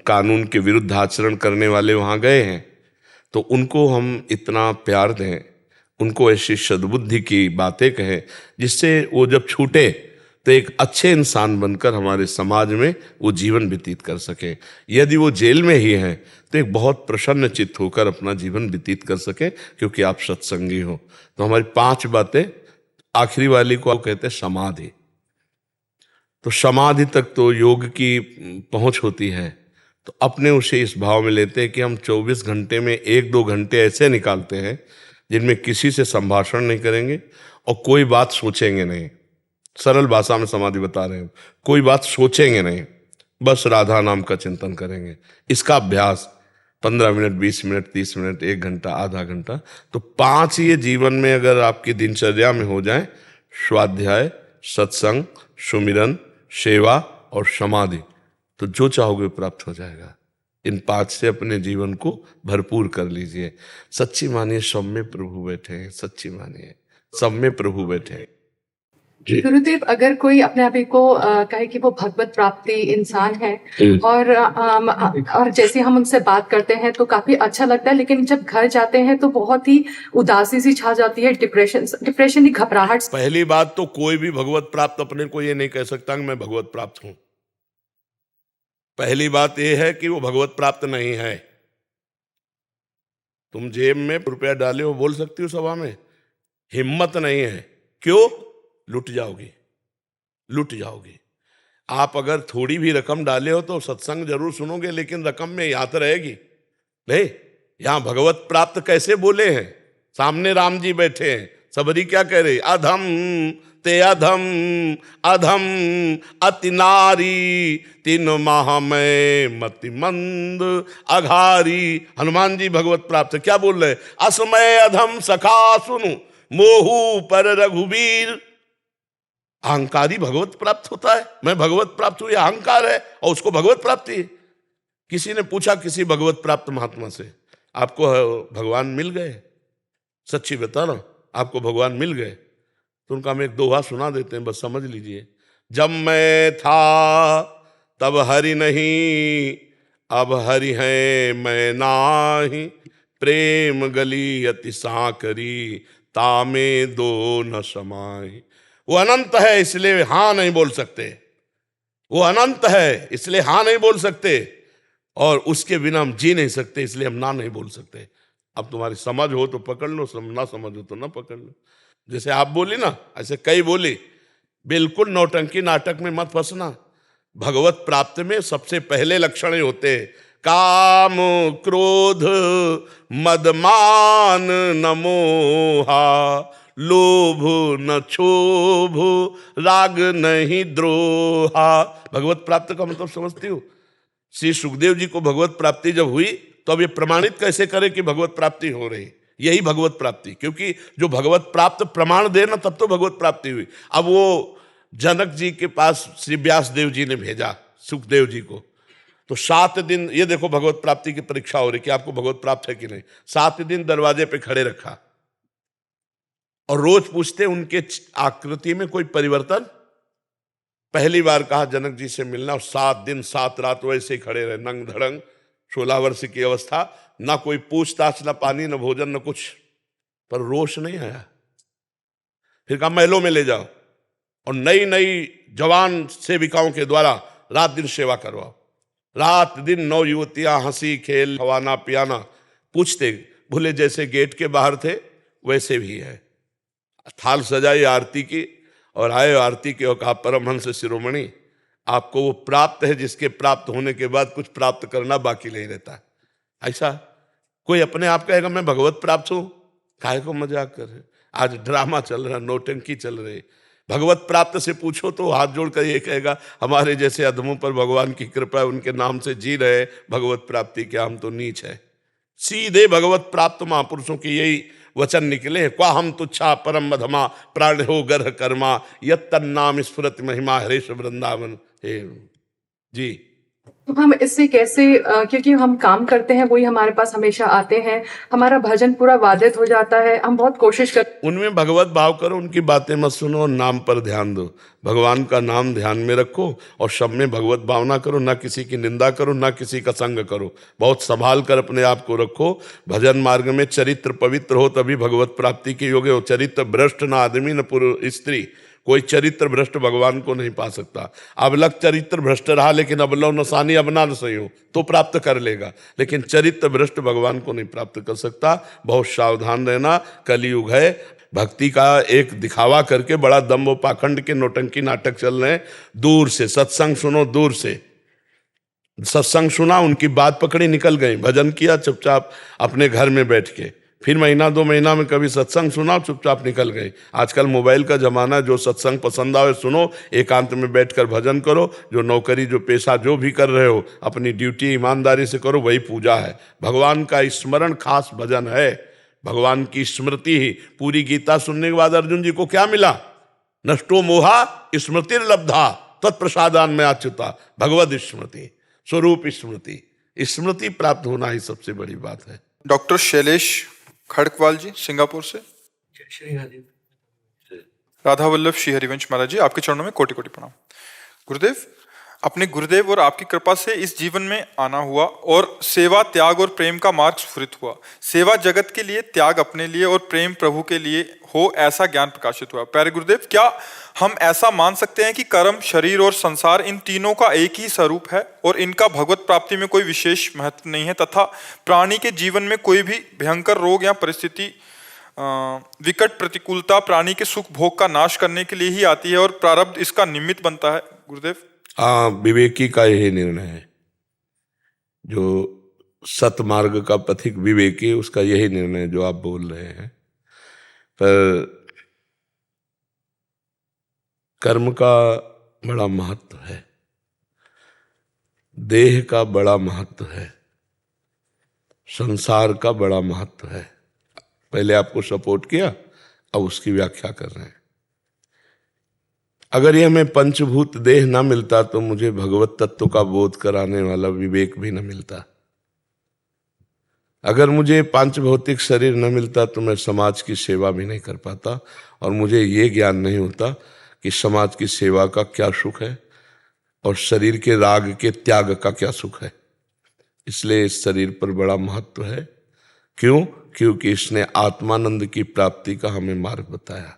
कानून के विरुद्ध आचरण करने वाले वहां गए हैं, तो उनको हम इतना प्यार दें, उनको ऐसी सद्बुद्धि की बातें कहें जिससे वो जब छूटे तो एक अच्छे इंसान बनकर हमारे समाज में वो जीवन व्यतीत कर सके। यदि वो जेल में ही हैं तो एक बहुत प्रसन्न चित्त होकर अपना जीवन व्यतीत कर सके, क्योंकि आप सत्संगी हो। तो हमारी 5 बातें, आखिरी वाली को आप कहते हैं समाधि। तो समाधि तक तो योग की पहुंच होती है, तो अपने उसे इस भाव में लेते हैं कि हम 24 घंटे में 1-2 घंटे ऐसे निकालते हैं जिनमें किसी से संभाषण नहीं करेंगे और कोई बात सोचेंगे नहीं। सरल भाषा में समाधि बता रहे हैं, कोई बात सोचेंगे नहीं, बस राधा नाम का चिंतन करेंगे। इसका अभ्यास 15 मिनट, 20 मिनट, 30 मिनट, 1 घंटा, आधा घंटा, तो 5 ये जीवन में अगर आपकी दिनचर्या में हो जाए, स्वाध्याय, सत्संग, सुमिरन, सेवा और समाधि, तो जो चाहोगे प्राप्त हो जाएगा। इन 5 से अपने जीवन को भरपूर कर लीजिए। सच्ची मानिए सब में प्रभु बैठे हैं, सच्ची मानिए सब में प्रभु बैठे हैं। गुरुदेव, अगर कोई अपने आप को कहे कि वो भगवत प्राप्ति इंसान है और जैसे हम उनसे बात करते हैं तो काफी अच्छा लगता है, लेकिन जब घर जाते हैं तो बहुत ही उदासी सी छा जाती है, डिप्रेशन की घबराहट। पहली बात तो कोई भी भगवत प्राप्त अपने को ये नहीं कह सकता कि मैं भगवत प्राप्त हूं। पहली बात यह है कि वो भगवत प्राप्त नहीं है। तुम जेब में रुपया डाले हो, बोल सकती हो सभा में, हिम्मत नहीं है। क्यों? लुट जाओगी, लुट जाओगी। आप अगर थोड़ी भी रकम डाले हो तो सत्संग जरूर सुनोगे, लेकिन रकम में याद रहेगी नहीं। यहां भगवत प्राप्त कैसे बोले हैं? सामने राम जी बैठे हैं, सबरी क्या कह रहे? अधम ते अधम अधम अति नारी, 3 माह में मति मंद अघारी। हनुमान जी भगवत प्राप्त क्या बोल रहे? असमय अधम सखा सुनु, मोहू पर रघुवीर। अहंकारी भगवत प्राप्त होता है, मैं भगवत प्राप्त हूं, यह अहंकार है और उसको भगवत प्राप्ति है। किसी ने पूछा किसी भगवत प्राप्त महात्मा से, आपको भगवान मिल गए? सच्ची बता ना, आपको भगवान मिल गए? तो उनका हम एक दोहा सुना देते हैं, बस समझ लीजिए। जब मैं था तब हरि नहीं, अब हरि है मैं नाही, प्रेम गली अति सांकरी, तामे दो न समाई। वो अनंत है इसलिए हां नहीं बोल सकते, वो अनंत है इसलिए हां नहीं बोल सकते, और उसके बिना हम जी नहीं सकते इसलिए हम ना नहीं बोल सकते। अब तुम्हारी समझ हो तो पकड़ लो, ना समझ हो तो ना पकड़ लो। जैसे आप बोली ना, ऐसे कई बोली। बिल्कुल नौटंकी नाटक में मत फंसना। भगवत प्राप्ति में सबसे पहले लक्षण ही होते हैं काम क्रोध मद मान न मोहा, लोभ न क्षोभ राग नहीं द्रोहा। भगवत प्राप्ति का मतलब समझती हो? श्री सुखदेव जी को भगवत प्राप्ति जब हुई तो अब ये प्रमाणित कैसे करे कि भगवत प्राप्ति हो रही? यही भगवत प्राप्ति, क्योंकि जो भगवत प्राप्त प्रमाण दे ना तब तो भगवत प्राप्ति हुई। अब वो जनक जी के पास श्री व्यास देव जी ने भेजा सुखदेव जी को, तो 7 दिन ये देखो भगवत प्राप्ति की परीक्षा हो रही कि आपको भगवत प्राप्त है कि नहीं। 7 दिन दरवाजे पे खड़े रखा और रोज पूछते उनके आकृति में कोई परिवर्तन पहली बार कहा जनक जी से मिलना, और 7 दिन 7 रात वैसे ही खड़े रहे नंग धड़ंग, 16 वर्ष की अवस्था, ना कोई पूछताछ, ना पानी, ना भोजन, ना कुछ, पर रोष नहीं आया। फिर कहा महलों में ले जाओ और नई नई जवान सेविकाओं के द्वारा रात दिन सेवा करवाओ। रात दिन 9 युवतियां, हंसी खेल, खवाना पियाना, पूछते भूले जैसे गेट के बाहर थे वैसे भी है। थाल सजाई आरती की और आए आरती के और कहा परमहंस शिरोमणि, आपको वो प्राप्त है जिसके प्राप्त होने के बाद कुछ प्राप्त करना बाकी नहीं रहता। ऐसा कोई अपने आप कहेगा मैं भगवत प्राप्त हूं, काहे को मजाक कर रहे? आज ड्रामा चल रहा, नौटंकी चल रही। भगवत प्राप्त से पूछो तो हाथ जोड़कर ये कहेगा हमारे जैसे अधमों पर भगवान की कृपा है, उनके नाम से जी रहे, भगवत प्राप्ति क्या, हम तो नीच है। सीधे भगवत प्राप्त महापुरुषों के यही वचन निकले, क्वा हम तुच्छा परम मधमा प्राण हो गर्ह कर्मा यत नाम स्फुरत महिमा हरेश वृंदावन। हे जी, तो हम इससे कैसे क्योंकि हम काम करते हैं, वही हमारे पास हमेशा आते हैं, हमारा भजन पूरा बाधित हो जाता है, हम बहुत कोशिश करते उनमें भगवत भाव करो, उनकी बातें मत सुनो, नाम पर ध्यान दो, भगवान का नाम ध्यान में रखो और सब में भगवत भावना करो, ना किसी की निंदा करो, ना किसी का संग करो, बहुत संभाल कर अपने आप को रखो। भजन मार्ग में चरित्र पवित्र हो तभी भगवत प्राप्ति के योग्य हो। चरित्र भ्रष्ट ना आदमी न पुरुष स्त्री, कोई चरित्र भ्रष्ट भगवान को नहीं पा सकता। अबलक चरित्र भ्रष्ट रहा लेकिन अबलव नसानी अबना न सही हो तो प्राप्त कर लेगा, लेकिन चरित्र भ्रष्ट भगवान को नहीं प्राप्त कर सकता। बहुत सावधान रहना, कलयुग है। भक्ति का एक दिखावा करके बड़ा दम्भ व पाखंड के नौटंकी नाटक चल रहे हैं। दूर से सत्संग सुनो, दूर से सत्संग सुना, उनकी बात पकड़ी, निकल गई, भजन किया चुपचाप अपने घर में बैठ के, फिर महीना 2 महीना में कभी सत्संग सुना, चुपचाप निकल गए। आजकल मोबाइल का जमाना, जो सत्संग पसंद आवे सुनो, एकांत में बैठकर भजन करो। जो नौकरी, जो पेशा, जो भी कर रहे हो, अपनी ड्यूटी ईमानदारी से करो, वही पूजा है। भगवान का स्मरण खास भजन है, भगवान की स्मृति ही। पूरी गीता सुनने के बाद अर्जुन जी को क्या मिला? नष्टो मोहा स्मृतिर्लब्धा तत्प्रसादान में अच्युता, भगवद स्मृति, स्वरूप स्मृति, स्मृति प्राप्त होना ही सबसे बड़ी बात है। डॉक्टर शैलेश खड़कवाल जी सिंगापुर से। राधा वल्लभ श्री हरिवंश महाराज जी, आपके चरणों में कोटि कोटि प्रणाम। गुरुदेव, अपने गुरुदेव और आपकी कृपा से इस जीवन में आना हुआ और सेवा, त्याग और प्रेम का मार्ग स्फुरित हुआ। सेवा जगत के लिए, त्याग अपने लिए और प्रेम प्रभु के लिए हो, ऐसा ज्ञान प्रकाशित हुआ। प्यारे गुरुदेव, क्या हम ऐसा मान सकते हैं कि कर्म, शरीर और संसार, इन तीनों का एक ही स्वरूप है और इनका भगवत प्राप्ति में कोई विशेष महत्व नहीं है, तथा प्राणी के जीवन में कोई भी भयंकर रोग या परिस्थिति, विकट प्रतिकूलता प्राणी के सुख भोग का नाश करने के लिए ही आती है और प्रारब्ध इसका निमित्त बनता है? गुरुदेव, हाँ, विवेकी का यही निर्णय है। जो सतमार्ग का पथिक विवेकी, उसका यही निर्णय जो आप बोल रहे हैं। पर कर्म का बड़ा महत्व है, देह का बड़ा महत्व है, संसार का बड़ा महत्व है। पहले आपको सपोर्ट किया, अब उसकी व्याख्या कर रहे हैं। अगर ये हमें पंचभूत देह ना मिलता तो मुझे भगवत तत्व का बोध कराने वाला विवेक भी न मिलता। अगर मुझे पांच भौतिक शरीर न मिलता तो मैं समाज की सेवा भी नहीं कर पाता, और मुझे ये ज्ञान नहीं होता कि समाज की सेवा का क्या सुख है और शरीर के राग के त्याग का क्या सुख है। इसलिए इस शरीर पर बड़ा महत्व है। क्यों? क्योंकि इसने आत्मानंद की प्राप्ति का हमें मार्ग बताया।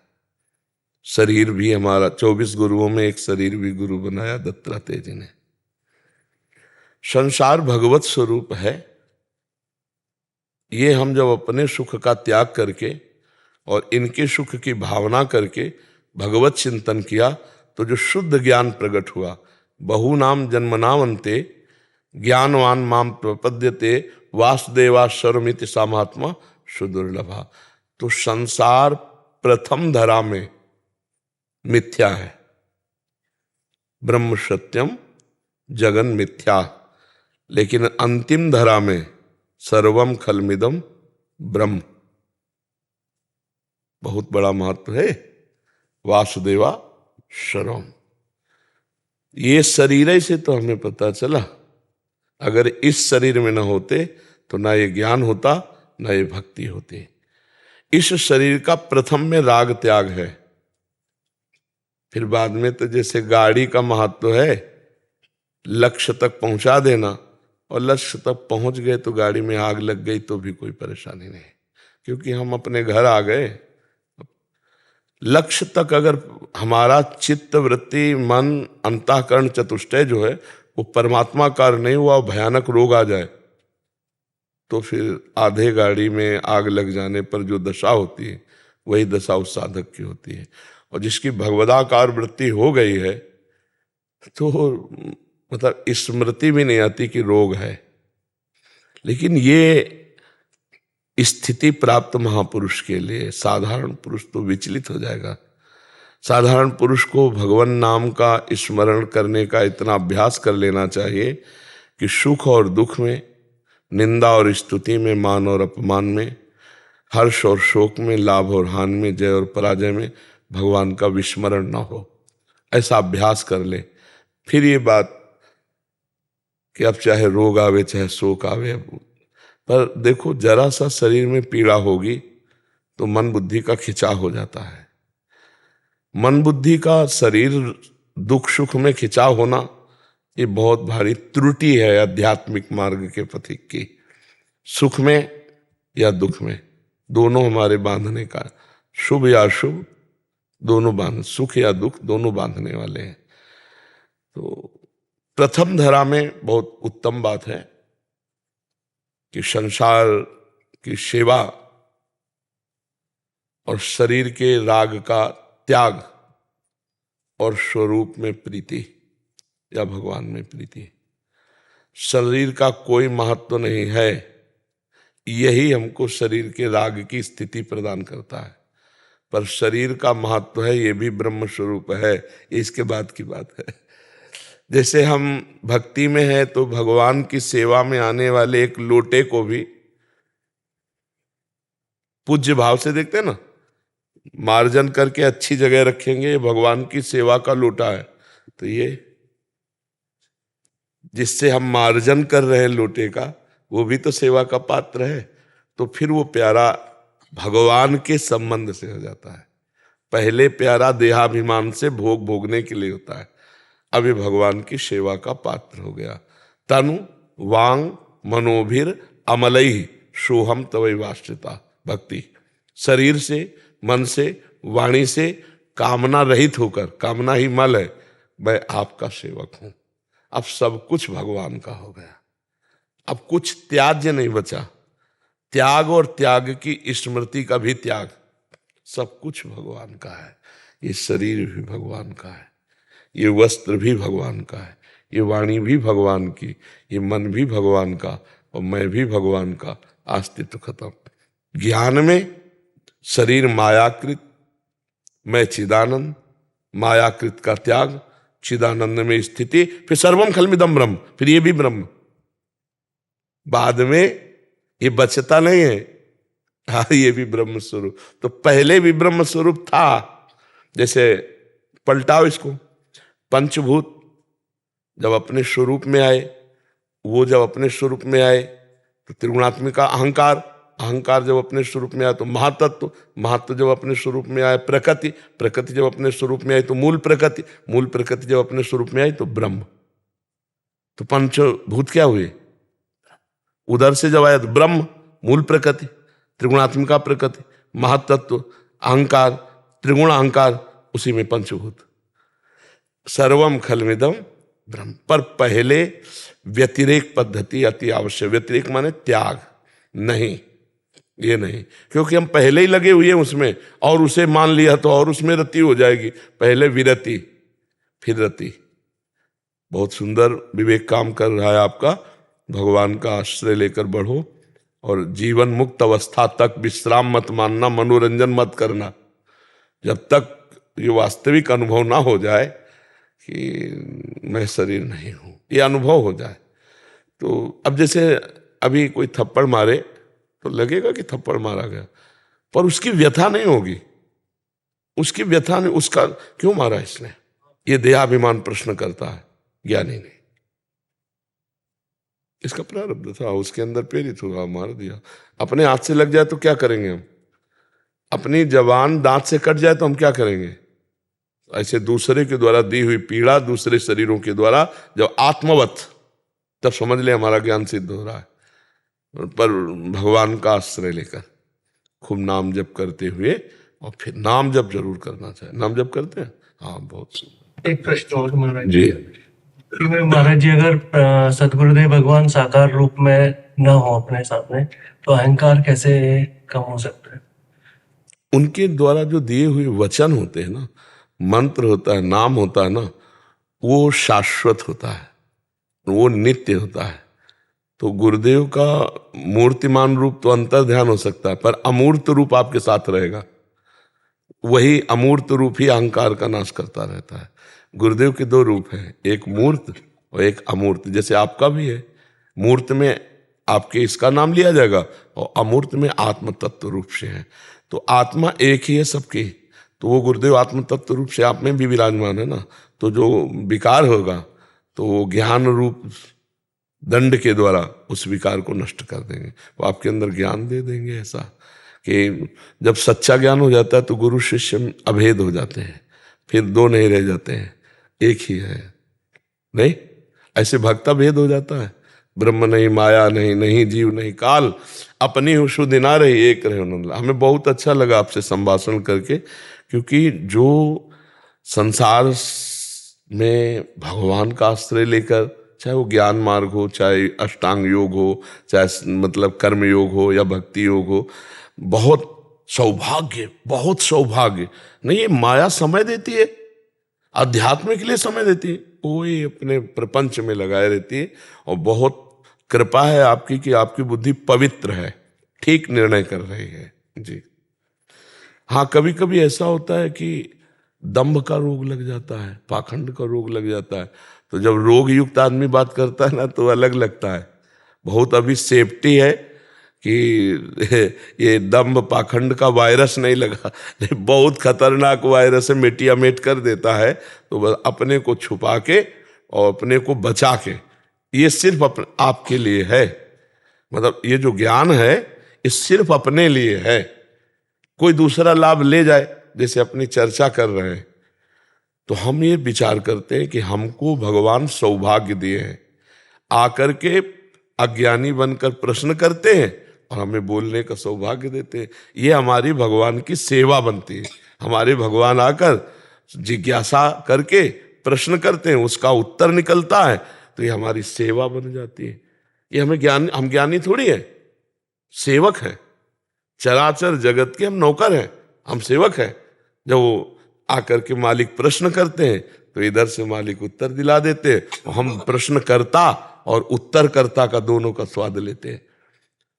शरीर भी हमारा, 24 गुरुओं में एक शरीर भी गुरु बनाया दत्तात्रेय जी ने। संसार भगवत स्वरूप है। ये हम जब अपने सुख का त्याग करके और इनके सुख की भावना करके भगवत चिंतन किया तो जो शुद्ध ज्ञान प्रकट हुआ, बहुनाम जन्मनावन्ते ज्ञानवान माम प्रपद्यते वासुदेवा सर्वमिति सामात्मा सुदुर्लभा। तो संसार प्रथम धरा में मिथ्या है, ब्रह्म सत्यम जगन मिथ्या, लेकिन अंतिम धरा में सर्वम खलमिदम ब्रह्म। बहुत बड़ा महत्व है। वासुदेवा सर्वम, ये शरीर से तो हमें पता चला। अगर इस शरीर में न होते तो ना ये ज्ञान होता, ना ये भक्ति होती। इस शरीर का प्रथम में राग त्याग है। फिर बाद में तो जैसे गाड़ी का महत्व है, लक्ष्य तक पहुंचा देना, और लक्ष्य तक पहुंच गए तो गाड़ी में आग लग गई तो भी कोई परेशानी नहीं, क्योंकि हम अपने घर आ गए। लक्ष्य तक अगर हमारा चित्त, वृत्ति, मन, अंतःकरण, चतुष्टय जो है वो परमात्मा कार नहीं हुआ, भयानक रोग आ जाए, तो फिर आधे गाड़ी में आग लग जाने पर जो दशा होती है वही दशा उस साधक की होती है। और जिसकी भगवदाकार वृत्ति हो गई है तो मतलब स्मृति भी नहीं आती कि रोग है। लेकिन ये स्थिति प्राप्त महापुरुष के लिए, साधारण पुरुष तो विचलित हो जाएगा। साधारण पुरुष को भगवान नाम का स्मरण करने का इतना अभ्यास कर लेना चाहिए कि सुख और दुख में, निंदा और स्तुति में, मान और अपमान में, हर्ष और शोक में, लाभ और हानि में, जय और पराजय में भगवान का विस्मरण ना हो। ऐसा अभ्यास कर ले। फिर ये बात कि अब चाहे रोग आवे चाहे शोक आवे, पर देखो जरा सा शरीर में पीड़ा होगी तो मन बुद्धि का खिंचाव हो जाता है। मन बुद्धि का शरीर दुख सुख में खिंचाव होना ये बहुत भारी त्रुटि है आध्यात्मिक मार्ग के पथिक की। सुख में या दुख में दोनों हमारे बांधने का, शुभ या अशुभ दोनों बांध, सुख या दुख दोनों बांधने वाले हैं। तो प्रथम धरा में बहुत उत्तम बात है कि संसार की सेवा और शरीर के राग का त्याग और स्वरूप में प्रीति या भगवान में प्रीति। शरीर का कोई महत्व नहीं है, यही हमको शरीर के राग की स्थिति प्रदान करता है। पर शरीर का महत्व है, ये भी ब्रह्म स्वरूप है, इसके बाद की बात है। जैसे हम भक्ति में हैं तो भगवान की सेवा में आने वाले एक लोटे को भी पूज्य भाव से देखते हैं ना, मार्जन करके अच्छी जगह रखेंगे, भगवान की सेवा का लोटा है, तो ये जिससे हम मार्जन कर रहे हैं लोटे का, वो भी तो सेवा का पात्र है। तो फिर वो प्यारा भगवान के संबंध से हो जाता है। पहले प्यारा देहाभिमान से भोग भोगने के लिए होता है, अभी भगवान की सेवा का पात्र हो गया। तनु वांग मनोभिर अमलई सोहम तवैवाश्रिता। भक्ति शरीर से, मन से, वाणी से कामना रहित होकर, कामना ही मल है, मैं आपका सेवक हूं। अब सब कुछ भगवान का हो गया, अब कुछ त्याज्य नहीं बचा। त्याग और त्याग की स्मृति का भी त्याग, सब कुछ भगवान का है। ये शरीर भी भगवान का है, ये वस्त्र भी भगवान का है, ये वाणी भी भगवान की, ये मन भी भगवान का, और मैं भी भगवान का। अस्तित्व खत्म। ज्ञान में शरीर मायाकृत, मैं चिदानंद, मायाकृत का त्याग, चिदानंद में स्थिति, फिर सर्वम खलमिदम ब्रह्म, फिर ये भी ब्रह्म। बाद में ये बचता नहीं है, हाँ ये भी ब्रह्म स्वरूप। तो पहले भी ब्रह्म स्वरूप था। जैसे पलटाओ इसको, पंचभूत जब अपने स्वरूप में आए, वो जब अपने स्वरूप में आए तो त्रिगुणात्मिक का अहंकार, अहंकार जब अपने स्वरूप में आया तो महातत्व, महातत्व जब अपने स्वरूप में आए प्रकृति, प्रकृति जब अपने स्वरूप में आई तो मूल प्रकृति, मूल प्रकृति जब अपने स्वरूप में आई तो ब्रह्म। तो पंचभूत क्या हुए? उधर से जब आया तो ब्रह्म, मूल प्रकृति, त्रिगुणात्मिका प्रकृति, महातत्व, अहंकार, त्रिगुण अहंकार, उसी में पंचभूत। सर्वम खलमिदम ब्रह्म। पर पहले व्यतिरेक पद्धति अति आवश्यक। व्यतिरेक माने त्याग नहीं, ये नहीं, क्योंकि हम पहले ही लगे हुए हैं उसमें, और उसे मान लिया तो और उसमें रति हो जाएगी। पहले विरति फिर रति। बहुत सुंदर विवेक काम कर रहा है आपका। भगवान का आश्रय लेकर बढ़ो और जीवन मुक्त अवस्था तक विश्राम मत मानना, मनोरंजन मत करना, जब तक ये वास्तविक अनुभव ना हो जाए कि मैं शरीर नहीं हूं, ये अनुभव हो जाए। तो अब जैसे अभी कोई थप्पड़ मारे तो लगेगा कि थप्पड़ मारा गया, पर उसकी व्यथा नहीं होगी, उसकी व्यथा नहीं, उसका क्यों मारा इसने, ये देहाभिमान प्रश्न करता है, ज्ञानी नहीं। इसका प्रारब्ध था, उसके अंदर प्रेरित हुआ, मार दिया। अपने हाथ से लग जाए तो क्या करेंगे हम? अपनी जबान दांत से कट जाए तो हम क्या करेंगे? ऐसे दूसरे के द्वारा दी हुई पीड़ा दूसरे शरीरों के द्वारा जब आत्मवत, तब समझ ले हमारा ज्ञान सिद्ध हो रहा है। पर भगवान का आश्रय लेकर खूब नाम जप करते हुए, और फिर नाम जप जरूर करना चाहिए। नाम जप करते हैं? हाँ, बहुत सुंदर। एक प्रश्न और महाराज जी। महाराज जी, अगर सदगुरुदेव भगवान साकार रूप में न हो अपने सामने, तो अहंकार कैसे कम हो सकता है? उनके द्वारा जो दिए हुए वचन होते हैं ना, मंत्र होता है, नाम होता है ना, वो शाश्वत होता है, वो नित्य होता है। तो गुरुदेव का मूर्तिमान रूप तो अंतर ध्यान हो सकता है, पर अमूर्त रूप आपके साथ रहेगा। वही अमूर्त रूप ही अहंकार का नाश करता रहता है। गुरुदेव के दो रूप हैं, एक मूर्त और एक अमूर्त। जैसे आपका भी है, मूर्त में आपके इसका नाम लिया जाएगा और अमूर्त में आत्म तत्व रूप से है। तो आत्मा एक ही है सबकी, तो वो गुरुदेव आत्म तत्व रूप से आप में भी विराजमान है ना। तो जो विकार होगा तो वो ज्ञान रूप दंड के द्वारा उस विकार को नष्ट कर देंगे, वो आपके अंदर ज्ञान दे देंगे। ऐसा कि जब सच्चा ज्ञान हो जाता है तो गुरु शिष्य अभेद हो जाते हैं, फिर दो नहीं रह जाते हैं, एक ही है। नहीं, ऐसे भक्ता भेद हो जाता है। ब्रह्म नहीं, माया नहीं, नहीं जीव नहीं काल, अपनी हूँ शुद्ध ना रही, एक रहे उन्होंने। हमें बहुत अच्छा लगा आपसे संभाषण करके, क्योंकि जो संसार में भगवान का आश्रय लेकर, चाहे वो ज्ञान मार्ग हो, चाहे अष्टांग योग हो, चाहे मतलब कर्म योग हो या भक्ति योग हो, बहुत सौभाग्य, बहुत सौभाग्य। नहीं, ये माया समय देती है, अध्यात्म के लिए समय देती है, वही अपने प्रपंच में लगाए रहती है। और बहुत कृपा है आपकी कि आपकी बुद्धि पवित्र है, ठीक निर्णय कर रही है जी। हाँ, कभी कभी ऐसा होता है कि दंभ का रोग लग जाता है, पाखंड का रोग लग जाता है। तो जब रोग युक्त आदमी बात करता है ना, तो अलग लगता है। बहुत अभी सेफ्टी है कि ये दंभ पाखंड का वायरस नहीं लगा, बहुत खतरनाक वायरस है, मिटिया मेट कर देता है। तो अपने को छुपा के और अपने को बचा के, ये सिर्फ आपके लिए है। मतलब ये जो ज्ञान है ये सिर्फ अपने लिए है, कोई दूसरा लाभ ले जाए, जैसे अपनी चर्चा कर रहे हैं, तो हम ये विचार करते हैं कि हमको भगवान सौभाग्य दिए हैं, आकर के अज्ञानी बनकर प्रश्न करते हैं और हमें बोलने का सौभाग्य देते हैं। ये हमारी भगवान की सेवा बनती है। हमारे भगवान आकर जिज्ञासा करके प्रश्न करते हैं, उसका उत्तर निकलता है, तो ये हमारी सेवा बन जाती है। ये हम ज्ञानी थोड़ी है, सेवक हैं। चराचर जगत के हम नौकर हैं, हम सेवक हैं। जब वो आकर के मालिक प्रश्न करते हैं तो इधर से मालिक उत्तर दिला देते हैं, और हम प्रश्नकर्ता और उत्तरकर्ता का दोनों का स्वाद लेते हैं।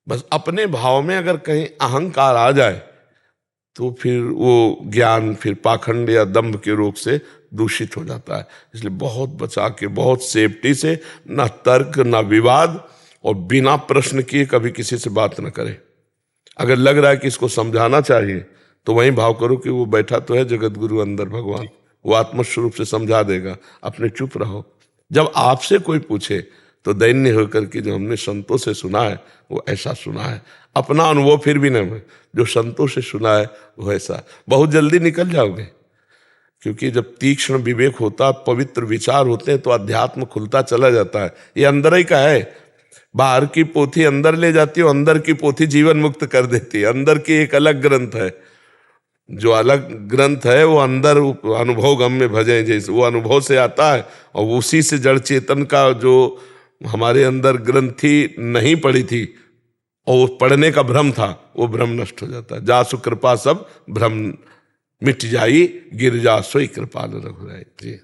बस अपने भाव में अगर कहीं अहंकार आ जाए तो फिर वो ज्ञान फिर पाखंड या दंभ के रोग से दूषित हो जाता है। इसलिए बहुत बचा के, बहुत सेफ्टी से, ना तर्क ना विवाद, और बिना प्रश्न किए कभी किसी से बात न करें। अगर लग रहा है कि इसको समझाना चाहिए तो वहीं भाव करो कि वो बैठा तो है जगत गुरु अंदर भगवान, वो आत्मस्वरूप से समझा देगा, अपने चुप रहो। जब आपसे कोई पूछे तो दैन्य होकर के जो हमने संतों से सुना है वो ऐसा सुना है, अपना अनुभव फिर भी नहीं, जो संतों से सुना है वो ऐसा। बहुत जल्दी निकल जाओगे, क्योंकि जब तीक्ष्ण विवेक होता, पवित्र विचार होते हैं, तो अध्यात्म खुलता चला जाता है। ये अंदर ही का है, बाहर की पोथी अंदर ले जाती है, अंदर की पोथी जीवन मुक्त कर देती है। अंदर की एक अलग ग्रंथ है, जो अलग ग्रंथ है वो अंदर अनुभव गम में भजे, जैसे वो अनुभव से आता है, और उसी से जड़ चेतन का जो हमारे अंदर ग्रंथि नहीं पड़ी थी और वो पढ़ने का भ्रम था, वो भ्रम नष्ट हो जाता है। जासु कृपा सब भ्रम मिट जाई, गिर जा सोई कृपाल रघुराई जी।